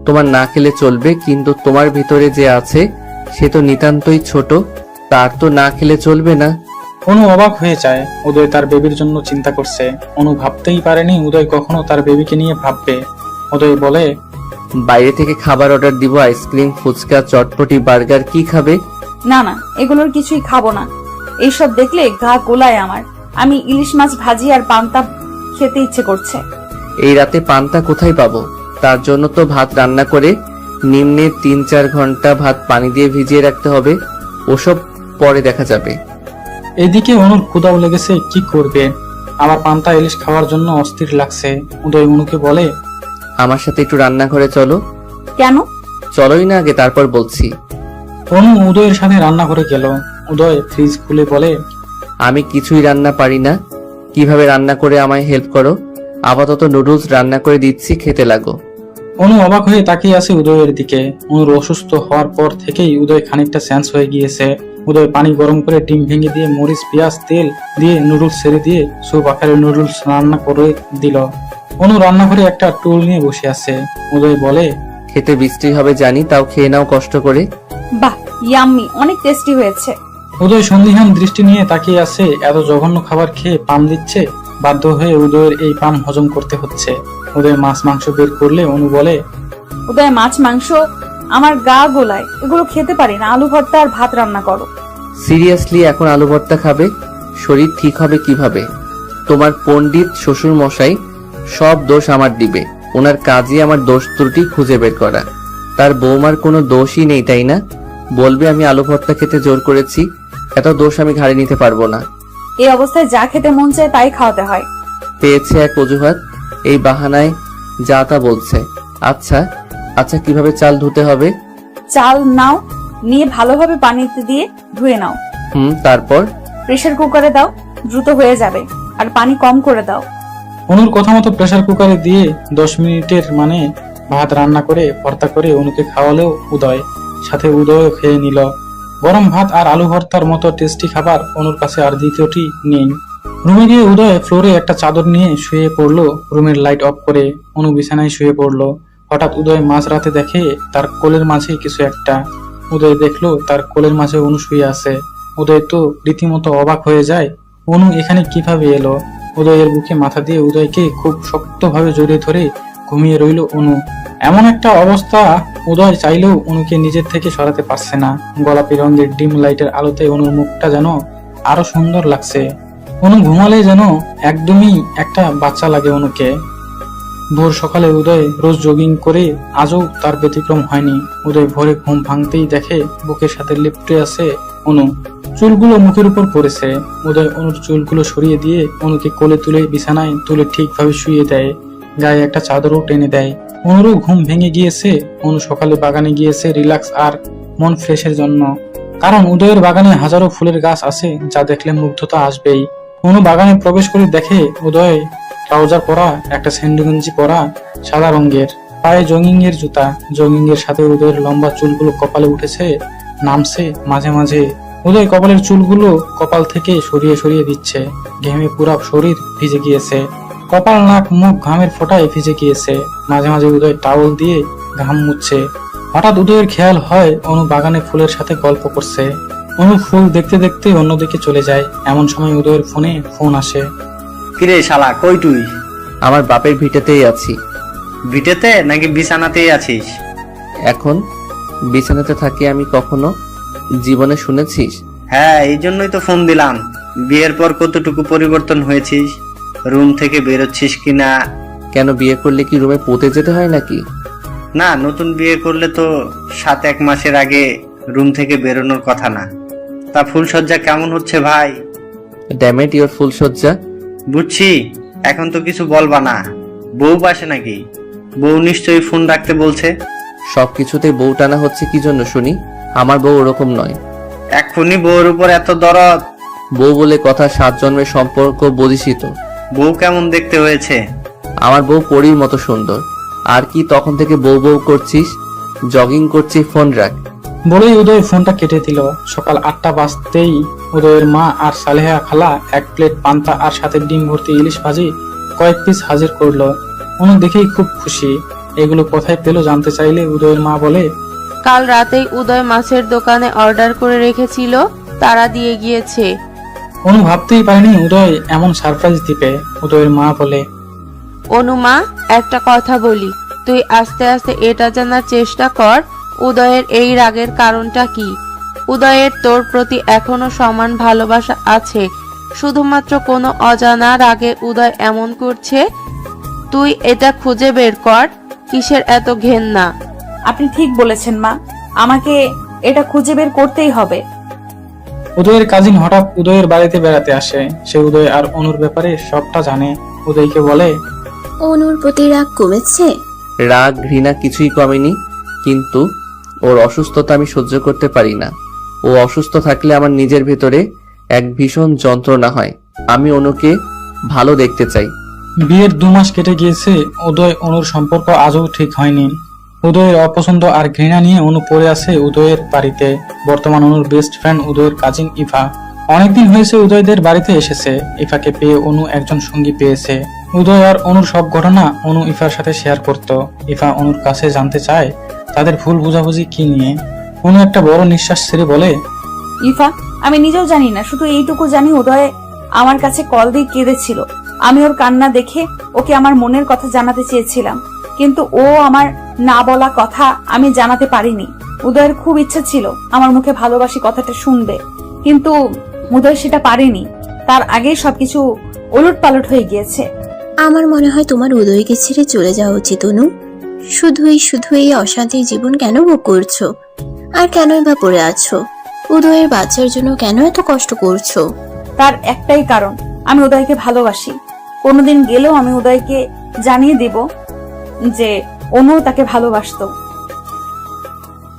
তোমার না খেলে চলবে, কিন্তু তোমার ভিতরে যে আছে সে তো নিতান্তই ছোট, তার তো না খেলে চলবে না। অনু অবাক হয়ে যায়। উদয় তার বেবির জন্য চিন্তা করছে। অনু ভাবতেই পারেনি উদয় কখনো তার বেবিকে নিয়ে ভাববে। উদয় বলে, বাইরে থেকে খাবার অর্ডার দিব, আইসক্রিম, ফুচকা, চটপটি, বার্গার, কি খাবে? না না, এগুলোর কিছুই খাবো না। এইসব দেখলে গা গোলায় আমার। আমি ইলিশ মাছ ভাজি আর পান্তা খেতে ইচ্ছে করছে। এই রাতে পান্তা কোথায় পাবো? তার জন্য তো ভাত রান্না করে নিম্নে 3-4 ঘন্টা ভাত পানি দিয়ে ভিজিয়ে রাখতে হবে। ওসব পরে দেখা যাবে। এদিকে অনুর ক্ষুধাও লেগেছে, কি করবে? আবার পান্তা ইলিশ খাওয়ার জন্য অস্থির লাগছে। উদয় অনুকে বলে, আমার সাথে একটু রান্নাঘরে চলো। কেন? চলোই না আগে, তারপর বলছি। অনু উদয়ের সাথে রান্নাঘরে গেল। উদয় ফ্রিজ খুলে বলে, আমি কিছুই রান্না পারি না, কিভাবে রান্না করে আমায় হেল্প করো। আপাতত নুডলস রান্না করে দিচ্ছি, খেতে লাগো। অনু অবাক হয়ে তাকিয়ে আছে উদয়ের দিকে। অনুর অসুস্থ হওয়ার পর থেকেই উদয় খানিকটা সেন্স হয়ে গিয়েছে। উদয় পানি গরম করে ডিম ভেঙে দিয়ে মরিচ পেঁয়াজ তেল দিয়ে নুডলস ছেড়ে দিয়ে স্যুপ আকারে নুডলস রান্না করে দিল। অনু রান্নাঘরে একটা টুল নিয়ে বসে আছে। উদয় বলে, খেতে বৃষ্টি হবে জানি, তাও খেয়ে নাও কষ্ট করে। বাহ, ইয়াম্মি, অনেক টেস্টি হয়েছে। উদয় সন্দিহান দৃষ্টি নিয়ে তাকিয়ে আছে। এত জঘন্য খাবার খেয়ে পাম দিচ্ছে। বাধ্য হয়ে উদয়ের এই পাম হজম করতে হচ্ছে। উদয় মাছ মাংস বের করলে অনু বলে, উদয় মাছ মাংস আমার গা গোলায়, এগুলো খেতে পারি না। আলু ভর্তা আর ভাত রান্না করো। সিরিয়াসলি এখন আলু ভর্তা খাবে? শরীর ঠিক হবে কিভাবে? তোমার পণ্ডিত শ্বশুর মশাই সব দোষ আমার দিবে। ওনার কাজই আমার দোষ ত্রুটি খুঁজে বের করা। তার বৌমার কোনো দোষই নেই, তাই না? বলবে আমি আলু ভর্তা খেতে জোর করেছি। এত দোষ আমি ঘাড়ে নিতে পারবো না। এই অবস্থায় যা খেতে মন চায় তাই খাওয়াতে হয়। পেয়েছে এক অজুহাত, এই বাহানায় যা তা বলছে। আচ্ছা আচ্ছা, কিভাবে চাল ধুতে হবে? চাল নাও, নিয়ে ভালোভাবে পানিতে দিয়ে ধুয়ে নাও। তারপর? প্রেসার কুকারে দাও, দ্রুত হয়ে যাবে। আর পানি কম করে দাও। অনুর কথা মতো প্রেসার কুকারে দিয়ে 10 মিনিটের মানে ভাত রান্না করে ভর্তা করে অনুকে খাওয়ালেও উদয়, সাথে উদয়ও খেয়ে নিল। গরম ভাত আর আলু ভর্তার মতো টেস্টি খাবার অনুর কাছে আর দ্বিতীয়টি নেই। রুমে গিয়ে উদয় ফ্লোরে একটা চাদর নিয়ে শুয়ে পড়লো। রুমের লাইট অফ করে অনু বিছানায় শুয়ে পড়লো। হঠাৎ উদয় মাঝরাতে দেখে তার কোলের মাঝে কিছু একটা। উদয় দেখলো তার কোলের মাঝে অনু শুয়ে আছে। উদয় তো রীতিমতো অবাক হয়ে যায়। অনু এখানে কিভাবে এলো? উদয়ের বুকে মাথা দিয়ে উদয়কে খুব শক্তভাবে জড়িয়ে ধরে ঘুমিয়ে রইল অনু। এমন একটা অবস্থা, উদয় চাইলেও অনুকে নিজের থেকে সরাতে পারছে না। গোলাপি রঙের ডিম লাইটের আলোতে অনুর মুখটা যেন আরো সুন্দর লাগছে। অনু ঘুমালে যেন একদমই একটা বাচ্চা লাগে অনুকে। ভোর সকালে উদয় রোজ জগিং করে, আজও তার ব্যতিক্রম হয়নি। উদয় ভোরে ঘুম ভাঙতেই দেখে বুকের সাথে লিপটে আছে অনু। চুলগুলো মুখের উপর পড়েছে। উদয় অনুর চুলগুলো সরিয়ে দিয়ে অনুকে কোলে তুলে বিছানায় তুলে ঠিকভাবে শুয়ে দেয়। গায়ে একটা চাদরও টেনে দেয়। অনুরও ঘুম ভেঙে গিয়েছে। অনু সকালে বাগানে গিয়েছে রিল্যাক্স আর মন ফ্রেশের জন্য। কারণ উদয়ের বাগানে হাজারো ফুলের গাছ আছে, যা দেখলে মুগ্ধতা আসবেই। অনু বাগানে প্রবেশ করে দেখে উদয় ট্রাউজার পরা, একটা স্যান্ডো গেঞ্জি পরা, সাদা রঙের, পায়ে জগিং এর জুতা। জগিং এর সাথে উদয়ের লম্বা চুলগুলো কপালে উঠেছে, নামছে মাঝে মাঝে। উদয় কপালের চুলগুলো কপাল থেকে সরিয়ে সরিয়ে দিচ্ছে। ঘেমে পুরা শরীর ভিজে গিয়েছে। কপাল, নাক, মুখ ঘামের ফোঁটায় ভিজে গিয়েছে। মাঝে মাঝে উদয় টাওয়াল দিয়ে ঘাম মুছছে। হঠাৎ উদয়ের খেয়াল হয় অনু বাগানে ফুলের সাথে গল্প করছে। অনু ফুল দেখতে দেখতে অন্যদিকে চলে যায়। এমন সময় উদয়ের ফোনে ফোন আসে। কিরে শালা, কই তুই? আমার বাপের ভিটেতেই আছি। ভিটেতে নাকি বিছানাতেই আছিস? এখন বিছানাতে থাকি আমি, কখনো জীবনে শুনেছিস? হ্যাঁ, এই জন্যই তো ফোন দিলাম। বিয়ের পর কতটুকু পরিবর্তন হয়েছিস? রুম থেকে বেরোচ্ছিস কিনা? কেন, বিয়ে করলে কি রুমে পৌঁতে যেতে হয় নাকি? না, নতুন বিয়ে করলে তো 7-1 মাসের আগে রুম থেকে বেরোনোর কথা না। তা ফুলসজ্জা কেমন হচ্ছে ভাই? ড্যামেট ইওর ফুলসজ্জা। বুঝছি, এখন তো কিছু বলবা না। বউ পাশে নাকি? বউ নিশ্চয়ই ফোন রাখতে বলছে। সবকিছুতে বউ টানা হচ্ছে কি জন্য শুনি? আমার বউ ওরকম নয়। এখনই বউর উপর এত দরদ? বউ বলে কথা, 7 জন্মের সম্পর্ক বুঝিসই তো। বউ কেমন দেখতে হয়েছে? আমার বউ পরীর মতো সুন্দর। আর কি তখন থেকে বউ বউ করছিস? জগিং করছি, ফোন রাখ। বলেই উদয় ফোনটা কেটে দিল। সকাল 8টা বাজতেই উদয়ের মা আর সালেহা খালা 1 প্লেট পান্তা আর সাথে ডিম ভর্তি ইলিশ ভাজি কয়েক পিস হাজির করলো। অনু দেখেই খুব খুশি। এগুলো কোথায় পেলো জানতে চাইলে উদয়ের মা বলে, কাল রাতেই উদয় মাছের দোকানে অর্ডার করে রেখেছিল, তারা দিয়ে গিয়েছে। অনু ভাবতেই পারেনি উদয় এমন সারপ্রাইজ দিবে। উদয়ের মা বলে, অনুমা, একটা কথা বলি, তুই আস্তে আস্তে এটা জানার চেষ্টা কর উদয়ের এই রাগের কারণটা কি। উদয়ের তোর প্রতি এখনো সমান ভালোবাসা আছে, শুধুমাত্র কোনো অজানা রাগে উদয় এমন করছে। তুই এটা খুঁজে বের কর, কিসের এত ঘেন্না। আপনি ঠিক বলেছেন মা, আমাকে এটা খুঁজে বের করতেই হবে। উদয়ের কাজিন হঠাৎ উদয়ের বাড়িতে বেড়াতে আসে। সে উদয় আর অনুর ব্যাপারে সবটা জানে। উদয়কে বলে, অনুর প্রতি রাগ কমেছে? রাগ ঘৃণা কিছুই কমেনি, কিন্তু ওর অসুস্থতা আমি সহ্য করতে পারি না। ও অসুস্থ থাকলে আমার নিজের ভেতরে এক ভীষণ যন্ত্রণা হয়। আমি অনুকে ভালো দেখতে চাই। বিয়ের 2 মাস কেটে গিয়েছে। উদয় অনুর সম্পর্ক আজও ঠিক হয়নি। উদয়ের অপছন্দ আর ঘৃণা নিয়ে অনু পড়ে আছে উদয়ের বাড়িতে। বর্তমান অনুর বেস্ট ফ্রেন্ড উদয়ের কাজিন ইভা। অনেকদিন হয়েছে উদয়দের বাড়িতে এসেছে। ইফাকে পেয়ে অনু একজন সঙ্গী পেয়েছে। উদয় আর অনুর সব ঘটনা অনু ইফার সাথে শেয়ার করত। ইফা অনুর কাছে জানতে চায় তাদের ভুল বোঝাবুঝি কি নিয়ে। অনু একটা বড় নিঃশ্বাস ছেড়ে বলে, ইফা, আমি নিজেও জানি না, শুধু এইটুকু জানি উদয় আমার কাছে কল দিয়ে কেঁদেছিল। আমি ওর কান্না দেখে ওকে আমার মনের কথা জানাতে চেয়েছিলাম, কিন্তু ও আমার না বলা কথা আমি জানাতে পারিনি। উদয়ের খুব ইচ্ছা ছিল আমার মুখে ভালোবাসি কথাটা শুনবে, কিন্তু উদয় সেটা পারেনি। তার আগেই সবকিছু ওলটপালট হয়ে গিয়েছে। আমার মনে হয় তোমার উদয়কে ছেড়ে চলে যাওয়া উচিত অনু। শুধু এই অশান্তির জীবন কেন ভোগ করছো? আর কেনই বা পড়ে আছো? উদয়ের বাচ্চার জন্য কেন এত কষ্ট করছো? তার একটাই কারণ, আমি উদয়কে ভালোবাসি। কোনোদিন গেলেও আমি উদয়কে জানিয়ে দেব যে অনু তাকে ভালোবাসতো।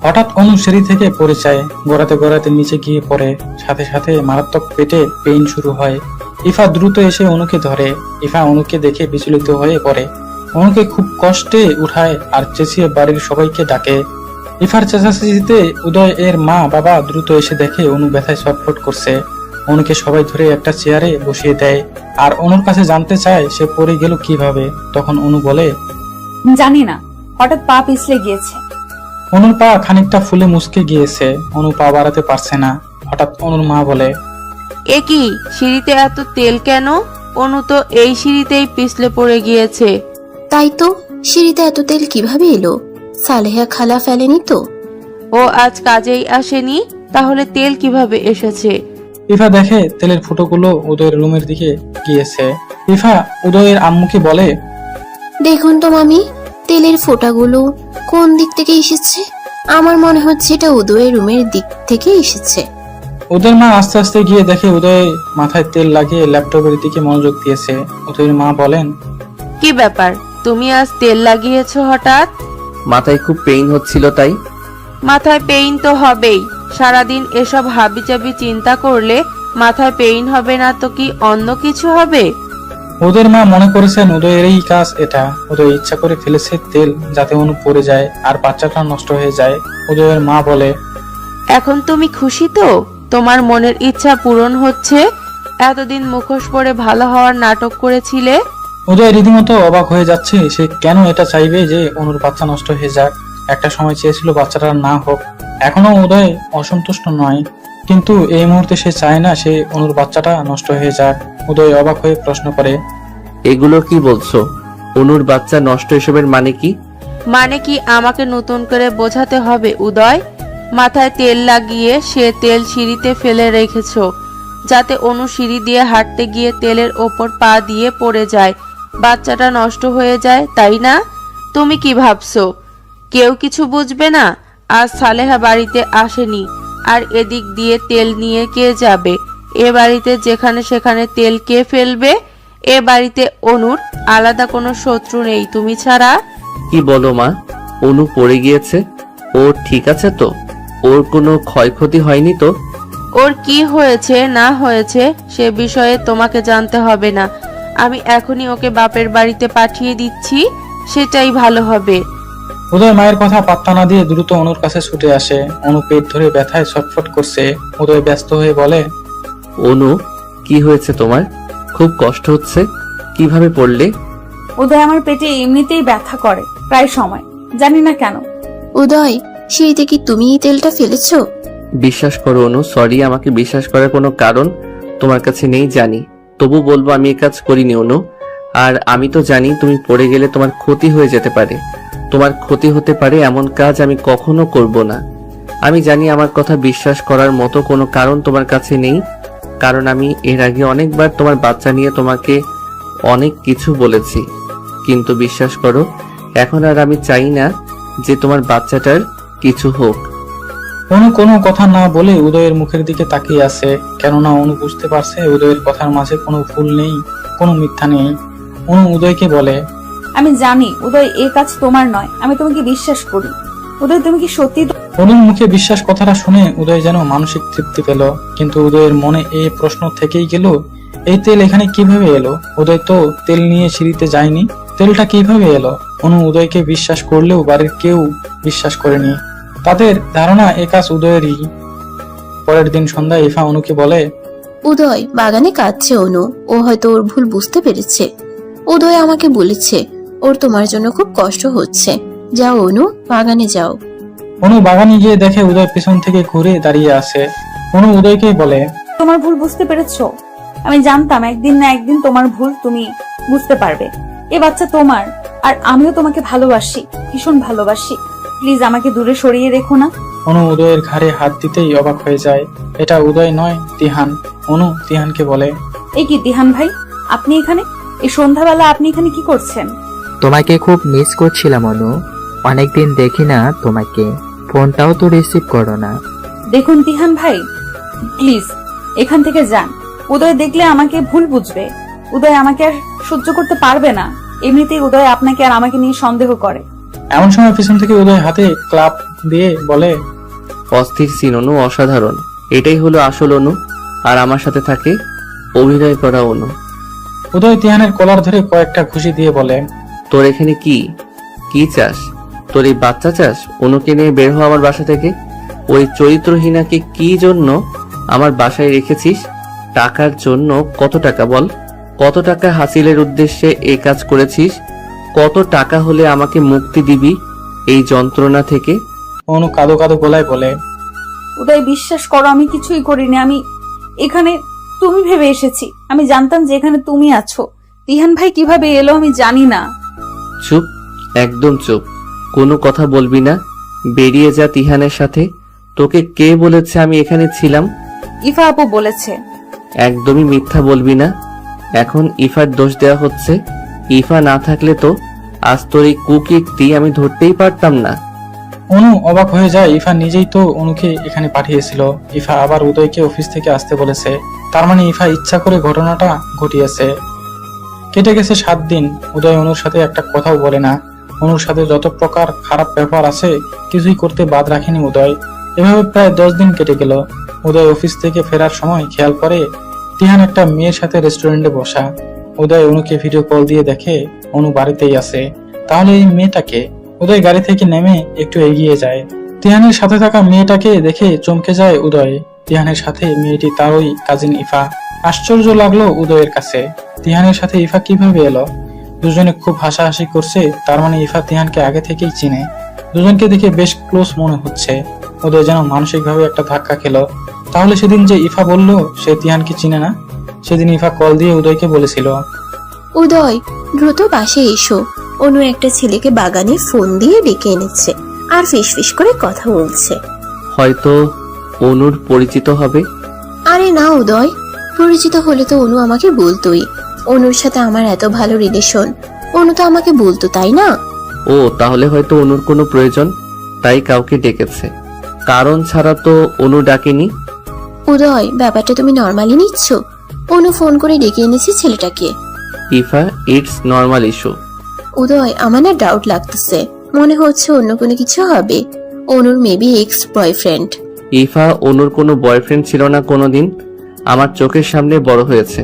হঠাৎ অনু সিঁড়ি থেকে পড়ে যায়। গড়াতে গড়াতে নিচে গিয়ে পড়ে। সাথে সাথে মারাত্মক পেটে পেইন শুরু হয়। ইফা দ্রুত এসে অনুকে ধরে। ইফা অনুকে দেখে বিচলিত হয়ে পড়ে। অনুকে খুব কষ্টে উঠায় আর চেঁচিয়ে বাড়ির সবাইকে ডাকে। ইফার চেঁচাচেঁচিতে উদয় এর মা বাবা দ্রুত এসে দেখে অনু ব্যথায় ছটফট করছে। অনুকে সবাই ধরে একটা চেয়ারে বসিয়ে দেয় আর অনুর কাছে জানতে চায় সে পড়ে গেল কিভাবে। তখন অনু বলে, জানি না, হঠাৎ পা পিছলে গিয়েছে। অনুর পা খানিকটা ফুলে মুচকে গিয়েছে। অনু পা বাড়াতে পারছে না। হঠাৎ অনুর মা বলে, এ কি, সিঁড়িতে এত তেল কেন? অনু তো এই সিঁড়িতেই পিছলে পড়ে গিয়েছে। তাই তো, সিঁড়িতে এত তেল কিভাবে এলো? সালেহা খালা ফেলেনি তো? ও আজ কাজেই আসেনি, তাহলে তেল কিভাবে এসেছে? ইফা দেখে তেলের ফুটোগুলো উদয়ের রুমের দিকে গিয়েছে। ইফা উদয়ের আম্মুকে বলে, দেখুন তো মামি, তেলের ফোঁটাগুলো কোন দিক থেকে এসেছে? আমার মনে হচ্ছে এটা উদয়ের রুমের দিক থেকে এসেছে। উদয়ের মা আস্তে আস্তে গিয়ে দেখে উদয় মাথায় তেল লাগিয়ে ল্যাপটপের দিকে মনোযোগ দিয়েছে। উদয়ের মা বলেন, কি ব্যাপার, তুমি আজ তেল লাগিয়েছো হঠাৎ? মাথায় খুব পেইন হচ্ছিল তাই। মাথায় পেইন তো হবেই, সারাদিন এসব হাবিজাবি চিন্তা করলে মাথায় পেইন হবে না তো কি অন্য কিছু হবে? ওদের মা মনে করেছেন উদয়ের এই কাজ এটা। উদয় ইচ্ছা করে ফেলেছে তেল যাতে অনু পড়ে যায় আর বাচ্চাটা নষ্ট হয়ে যায়। উদয়ের মা বলে, এখন তুমি খুশি তো? তোমার মনের ইচ্ছা পূরণ হচ্ছে? এতদিন মুখোশ পরে ভালো হওয়ার নাটক করেছিলে। উদয় রীতিমতো অবাক হয়ে যাচ্ছে। সে কেন এটা চাইবে যে অনুর বাচ্চা নষ্ট হয়ে যাক? একটা সময় চেয়েছিল বাচ্চাটা না হোক। এখনো উদয় অসন্তুষ্ট নয়, কিন্তু এই মুহূর্তে সে চায় না সে অনুর বাচ্চাটা নষ্ট হয়ে যাক। উদয় অবাক হয়ে প্রশ্ন করে, এগুলো কি বলছো? অনুর বাচ্চা নষ্ট এসবের মানে কি? মানে কি আমাকে নতুন করে বোঝাতে হবে উদয়? মাথায় তেল লাগিয়ে সে তেল সিঁড়িতে ফেলে রেখেছো যাতে অনু সিঁড়ি দিয়ে হাঁটতে গিয়ে তেলের ওপর পা দিয়ে পড়ে যায়, বাচ্চাটা নষ্ট হয়ে যায়, তাই না? তুমি কি ভাবছো কেউ কিছু বুঝবে না? আজ সালেহা বাড়িতে আসেনি, আর এদিক দিয়ে তেল নিয়ে কে যাবে? এ বাড়িতে যেখানে সেখানে তেল কে ফেলবে? এ বাড়িতে অনুর আলাদা কোনো শত্রু নেই তুমি ছাড়া। কি বলো মা? অনু পড়ে গিয়েছে, ও ঠিক আছে তো? ওর কোনো ক্ষয়ক্ষতি হয়নি তো? ওর কি হয়েছে না হয়েছে সে বিষয়ে তোমাকে জানতে হবে না। আমি এখনই ওকে বাপের বাড়িতে পাঠিয়ে দিচ্ছি, সেটাই ভালো হবে। উদয় মায়ের কথা পাত্তা না দিয়ে দ্রুত অনুর কাছে ছুটে আসে। অনু পেট ধরে ব্যথায় ছটফট করছে। উদয় ব্যস্ত হয়ে বলে, অনু, কি হয়েছে তোমার? খুব কষ্ট হচ্ছে? কিভাবে পড়লে? উদয় আমার পেটে এমনিতেই ব্যথা করে প্রায় সময়, জানি না কেন। উদয়, সিঁড়িতে কি তুমি এই তেলটা ফেলেছো? বিশ্বাস করো অনু, সরি, আমাকে বিশ্বাস করার কোনো কারণ তোমার কাছে নেই জানি, তবু বলবো আমি এই কাজ করিনি অনু। আর আমি তো জানি তুমি পড়ে গেলে তোমার ক্ষতি হয়ে যেতে পারে। তোমার ক্ষতি হতে পারে এমন কাজ আমি কখনো করব না। আমি জানি আমার কথা বিশ্বাস করার মতো কোনো কারণ তোমার কাছে নেই, কারণ আমি এর আগে অনেকবার তোমার বাচ্চা নিয়ে তোমাকে অনেক কিছু বলেছি, কিন্তু বিশ্বাস করো এখন আর আমি চাই না যে তোমার বাচ্চাটার কিছু হোক। অনু কোনো কথা না বলে উদয়ের মুখের দিকে তাকিয়ে আছে, কেননা অনু বুঝতে পারছে উদয়ের কথার মাঝে কোনো ভুল নেই, কোনো মিথ্যা নেই। অনু উদয়কে বলে, আমি জানি উদয় এই কাজ তোমার নয়, আমি তোমাকে বিশ্বাস করি। উদয়, তুমি কি সত্যি? অনুর মুখে বিশ্বাস কথাটা শুনে উদয় যেন মানসিক তৃপ্তি পেল, কিন্তু উদয়ের মনে এই প্রশ্ন থেকেই গেল, এই তেল এখানে কিভাবে এলো? উদয় তো তেল নিয়ে সিঁড়িতে যায়নি। তেলটা কিভাবে এলো? অনু উদয়কে বিশ্বাস করলেও বাড়ির কেউ বিশ্বাস করেনি। তাদের ধারণা এ কাজ উদয়েরই। পরের দিন সন্ধ্যায় ইফা অনুকে বলে, উদয় বাগানে কাঁদছে অনু, ও হয়তো ওর ভুল বুঝতে পেরেছে। উদয় আমাকে বলেছে ওর তোমার জন্য খুব কষ্ট হচ্ছে। যাও অনু, বাগানে যাও। অনু বাগানে গিয়ে দেখে উদয় পেছন থেকে ঘুরে দাঁড়িয়ে আছে। অনু উদয়কে বলে, তোমার ভুল বুঝতে পেরেছো? আমি জানতাম একদিন না একদিন তোমার ভুল তুমি বুঝতে পারবে। এ বাচ্চা তোমার, আর আমিও তোমাকে ভালোবাসি, ভীষণ ভালোবাসি। প্লিজ আমাকে দূরে সরিয়ে রেখো না। অনু উদয়ের ঘাড়ে হাত দিতেই অবাক হয়ে যায়। এটা উদয় নয়, তিহান। অনু তিহানকে বলে, এই কি দিহান ভাই, আপনি এখানে? এই সন্ধ্যাবেলা আপনি এখানে কি করছেন? তোমাকে খুব মিস করছিলাম অনু, অনেকদিন দেখি না তোমাকে, ফোনটাও তো রিসিভ করো না। দেখুন তিহান ভাই, প্লিজ এখান থেকে যান। উদয় দেখলে আমাকে ভুল বুঝবে। উদয় আমাকে আর সহ্য করতে পারবে না। এমনিতেই উদয় আপনাকে আর আমাকে নিয়ে সন্দেহ করে। এমন সময় পিছন থেকে উদয় হাতে ক্লাব দিয়ে বলে, অস্থির সিন অনু, অসাধারণ। এটাই হলো আসল অনু, আর আমার সাথে থাকে অভিনয় করা অনু। উদয় তিহানের কলার ধরে কয়েকটা ঘুষি দিয়ে বলে, তোর এখানে কি কি চাস? তোর এই বাচ্চা চাস? অনুকে নিয়ে বের হওয়া আমার বাসা থেকে। ওই চরিত্রহীনাকে কি জন্য আমার বাসায় রেখেছিস? টাকার জন্য? কত টাকা বল? কত টাকা হাসিলের উদ্দেশ্যে এই কাজ করেছিস? কত টাকা হলে আমাকে মুক্তি দিবি এই যন্ত্রণা থেকে? অনু কাঁদো কাঁদো গলায় বলে, উদয় বিশ্বাস করো, আমি কিছুই করিনি। আমি এখানে তুমি ভেবে এসেছি। আমি জানতাম যে এখানে তুমি আছো। তিহান ভাই কিভাবে এলো আমি জানি না। চুপ, একদম চুপ। কোনো কথা বলবি না। বেরিয়ে যা তিহানের সাথে। তোকে কে বলেছে আমি এখানে ছিলাম? ইফা আপু বলেছে। একদমই মিথ্যা বলবি না। এখন ইফার দোষ দেওয়া হচ্ছে। ইফা না থাকলে তো আজ তোর এই কুকীর্তি আমি ধরতেই পারতাম না। অনু অবাক হয়ে যায়। ইফা নিজেই তো অনুকে এখানে পাঠিয়েছিল। ইফা আবার উদয়কে অফিস থেকে আসতে বলেছে। তার মানে ইফা ইচ্ছা করে ঘটনাটা ঘটিয়েছে। কেটে গেছে 7 দিন। উদয় অনুর সাথে একটা কথাও বলে না। অনুর সাথে যত প্রকার খারাপ ব্যবহার আছে কিছুই করতে বাদ রাখেনি উদয়। এভাবে প্রায় 10 দিন কেটে গেল। উদয় অফিস থেকে ফেরার সময় খেয়াল করে তিহান একটা মেয়ের সাথে রেস্টুরেন্টে বসা। উদয় অনুকে ভিডিও কল দিয়ে দেখে অনু বাড়িতেই আছে। তাহলে এই মেয়েটাকে? উদয় গাড়ি থেকে নেমে একটু এগিয়ে যায়। তিহানের সাথে থাকা মেয়েটাকে দেখে চমকে যায় উদয়। তিহানের সাথে মেয়েটি তারই কাজিন ইফা। আশ্চর্য লাগলো উদয়ের কাছে, তিহানের সাথে ইফা কিভাবে এলো? দুজনে খুব হাসাহাসি করছে। তার মানে ইফা তিহানকে আগে থেকেই চিনে। দুজনকে দেখে বেশ ক্লোজ মনে হচ্ছে। উদয় যেন মানসিকভাবে একটা ধাক্কা খেলো। তাহলে সেদিন যে ইফা বলল সে তিহানকে চিনে না, সেদিন ইফা কল দিয়ে উদয়কে বলেছিল, উদয় দ্রুত বাসে এসো, অনু একটা ছেলেকে বাগানে ফোন দিয়ে ডেকে এনেছে আর ফিস করে কথা বলছে। হয়তো অনুর পরিচিত হবে। আরে না উদয়, পরিচিত হলে তো অনু আমাকে বলতোই। অনুর সাথে আমার এত ভালো রিলেশন, অনু তো আমাকে বলতো, তাই না? ও তাহলে হয়তো অনুর কোনো প্রয়োজন, তাই কাউকে ডেকেছে। কারণ ছাড়া তো অনু ডাকেনি। উদয় ব্যাপারটা তুমি নর্মালি নিচ্ছ। অনু ফোন করে ডেকে এনেছে ছেলেটাকে। Ifa, it's normal issue. Uday আমার না ডাউট লাগতেছে, মনে হচ্ছে অন্য কোনো কিছু হবে। অনুর মেবি এক্স বয়ফ্রেন্ড। ইফা, অনুর কোনো বয়ফ্রেন্ড ছিল না কোনোদিন। আমার চোখের সামনে বড় হয়েছে।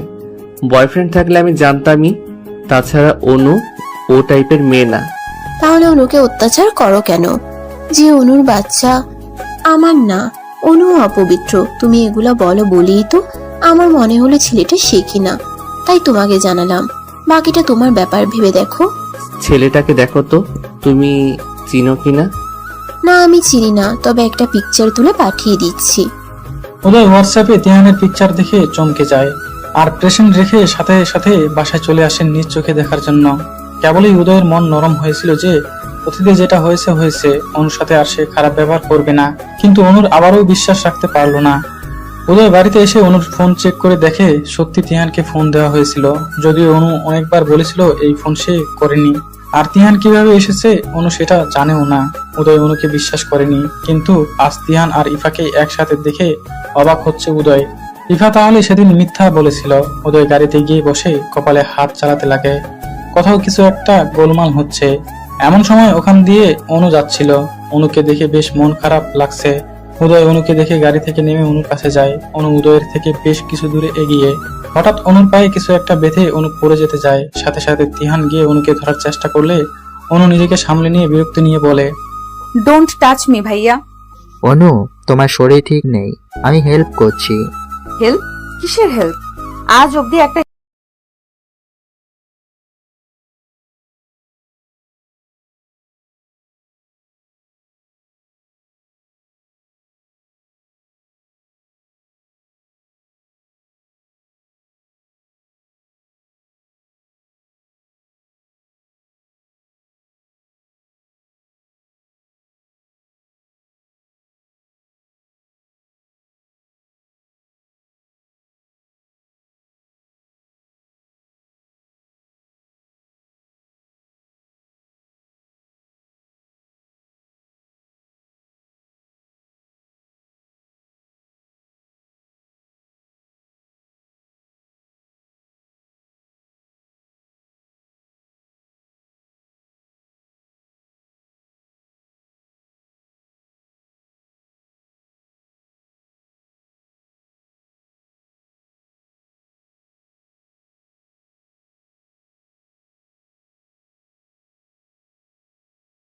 বয়ফ্রেন্ড থাকলে আমি জানতামই। তাছাড়া অনু ও টাইপের মেয়ে না। তাহলে অনুকে অত্যাচার করো কেন? যে অনুর বাচ্চা আমার না, অনু অপবিত্র। তুমি এগুলা বলো বলেই তো আমার মনে হলো ছেলেটা সে কিনা, তাই তোমাকে জানালাম। বাকিটা তোমার ব্যাপার, ভেবে দেখো। ছেলেটাকে দেখো তো, তুমি চিনো কিনা? না আমি চিনি না, তবে একটা পিকচার তুলে পাঠিয়ে দিচ্ছি। উদয় হোয়াটসঅ্যাপে তিহানের পিকচার দেখে চমকে যায় আর প্রেসেন্ট রেখে সাথে সাথে বাসায় চলে আসেন নিজ চোখে দেখার জন্য। কেবলই উদয়ের মন নরম হয়েছিল যে অতীতে যেটা হয়েছে হয়েছে, অনুর সাথে আর সে খারাপ ব্যবহার করবে না। কিন্তু অনুর আবারও বিশ্বাস রাখতে পারলো না। উদয় বাড়িতে এসে অনুর ফোন চেক করে দেখে সত্যি তিহানকে ফোন দেওয়া হয়েছিল, যদিও অনু অনেকবার বলেছিল এই ফোন সে করেনি। আর তিহান কিভাবে এসেছে অনু সেটা জানেও না। উদয় অনুকে বিশ্বাস করেনি, কিন্তু আজ তিহান আর ইফাকে একসাথে দেখে অবাক হচ্ছে উদয়। ইফা তাহলে সেদিন মিথ্যা বলেছিল। উদয় গাড়িতে গিয়ে বসে কপালে হাত চালাতে লাগে। কোথাও কিছু একটা গোলমাল হচ্ছে। এমন সময় ওখান দিয়ে অনু যাচ্ছিল। অনুকে দেখে বেশ মন খারাপ লাগছে। উদয় অনুকে দেখে গাড়ি থেকে নেমে অনুর কাছে যায়। অনু উদয়ের থেকে বেশ কিছু দূরে এগিয়ে হঠাৎ অনুর পায়ে কিছু একটা বেঁধে অনু পড়ে যেতে যায়। সাথে সাথে তিহান গিয়ে অনুকে ধরার চেষ্টা করলে অনু নিজেকে সামলে নিয়ে বিরক্তি নিয়ে বলে, ডোন্ট টাচ মি ভাইয়া। অনু, তোমার শরীর ঠিক নেই, আমি হেল্প করছি। হেল্প? কিসের হেল্প? আজ অব্দি একটা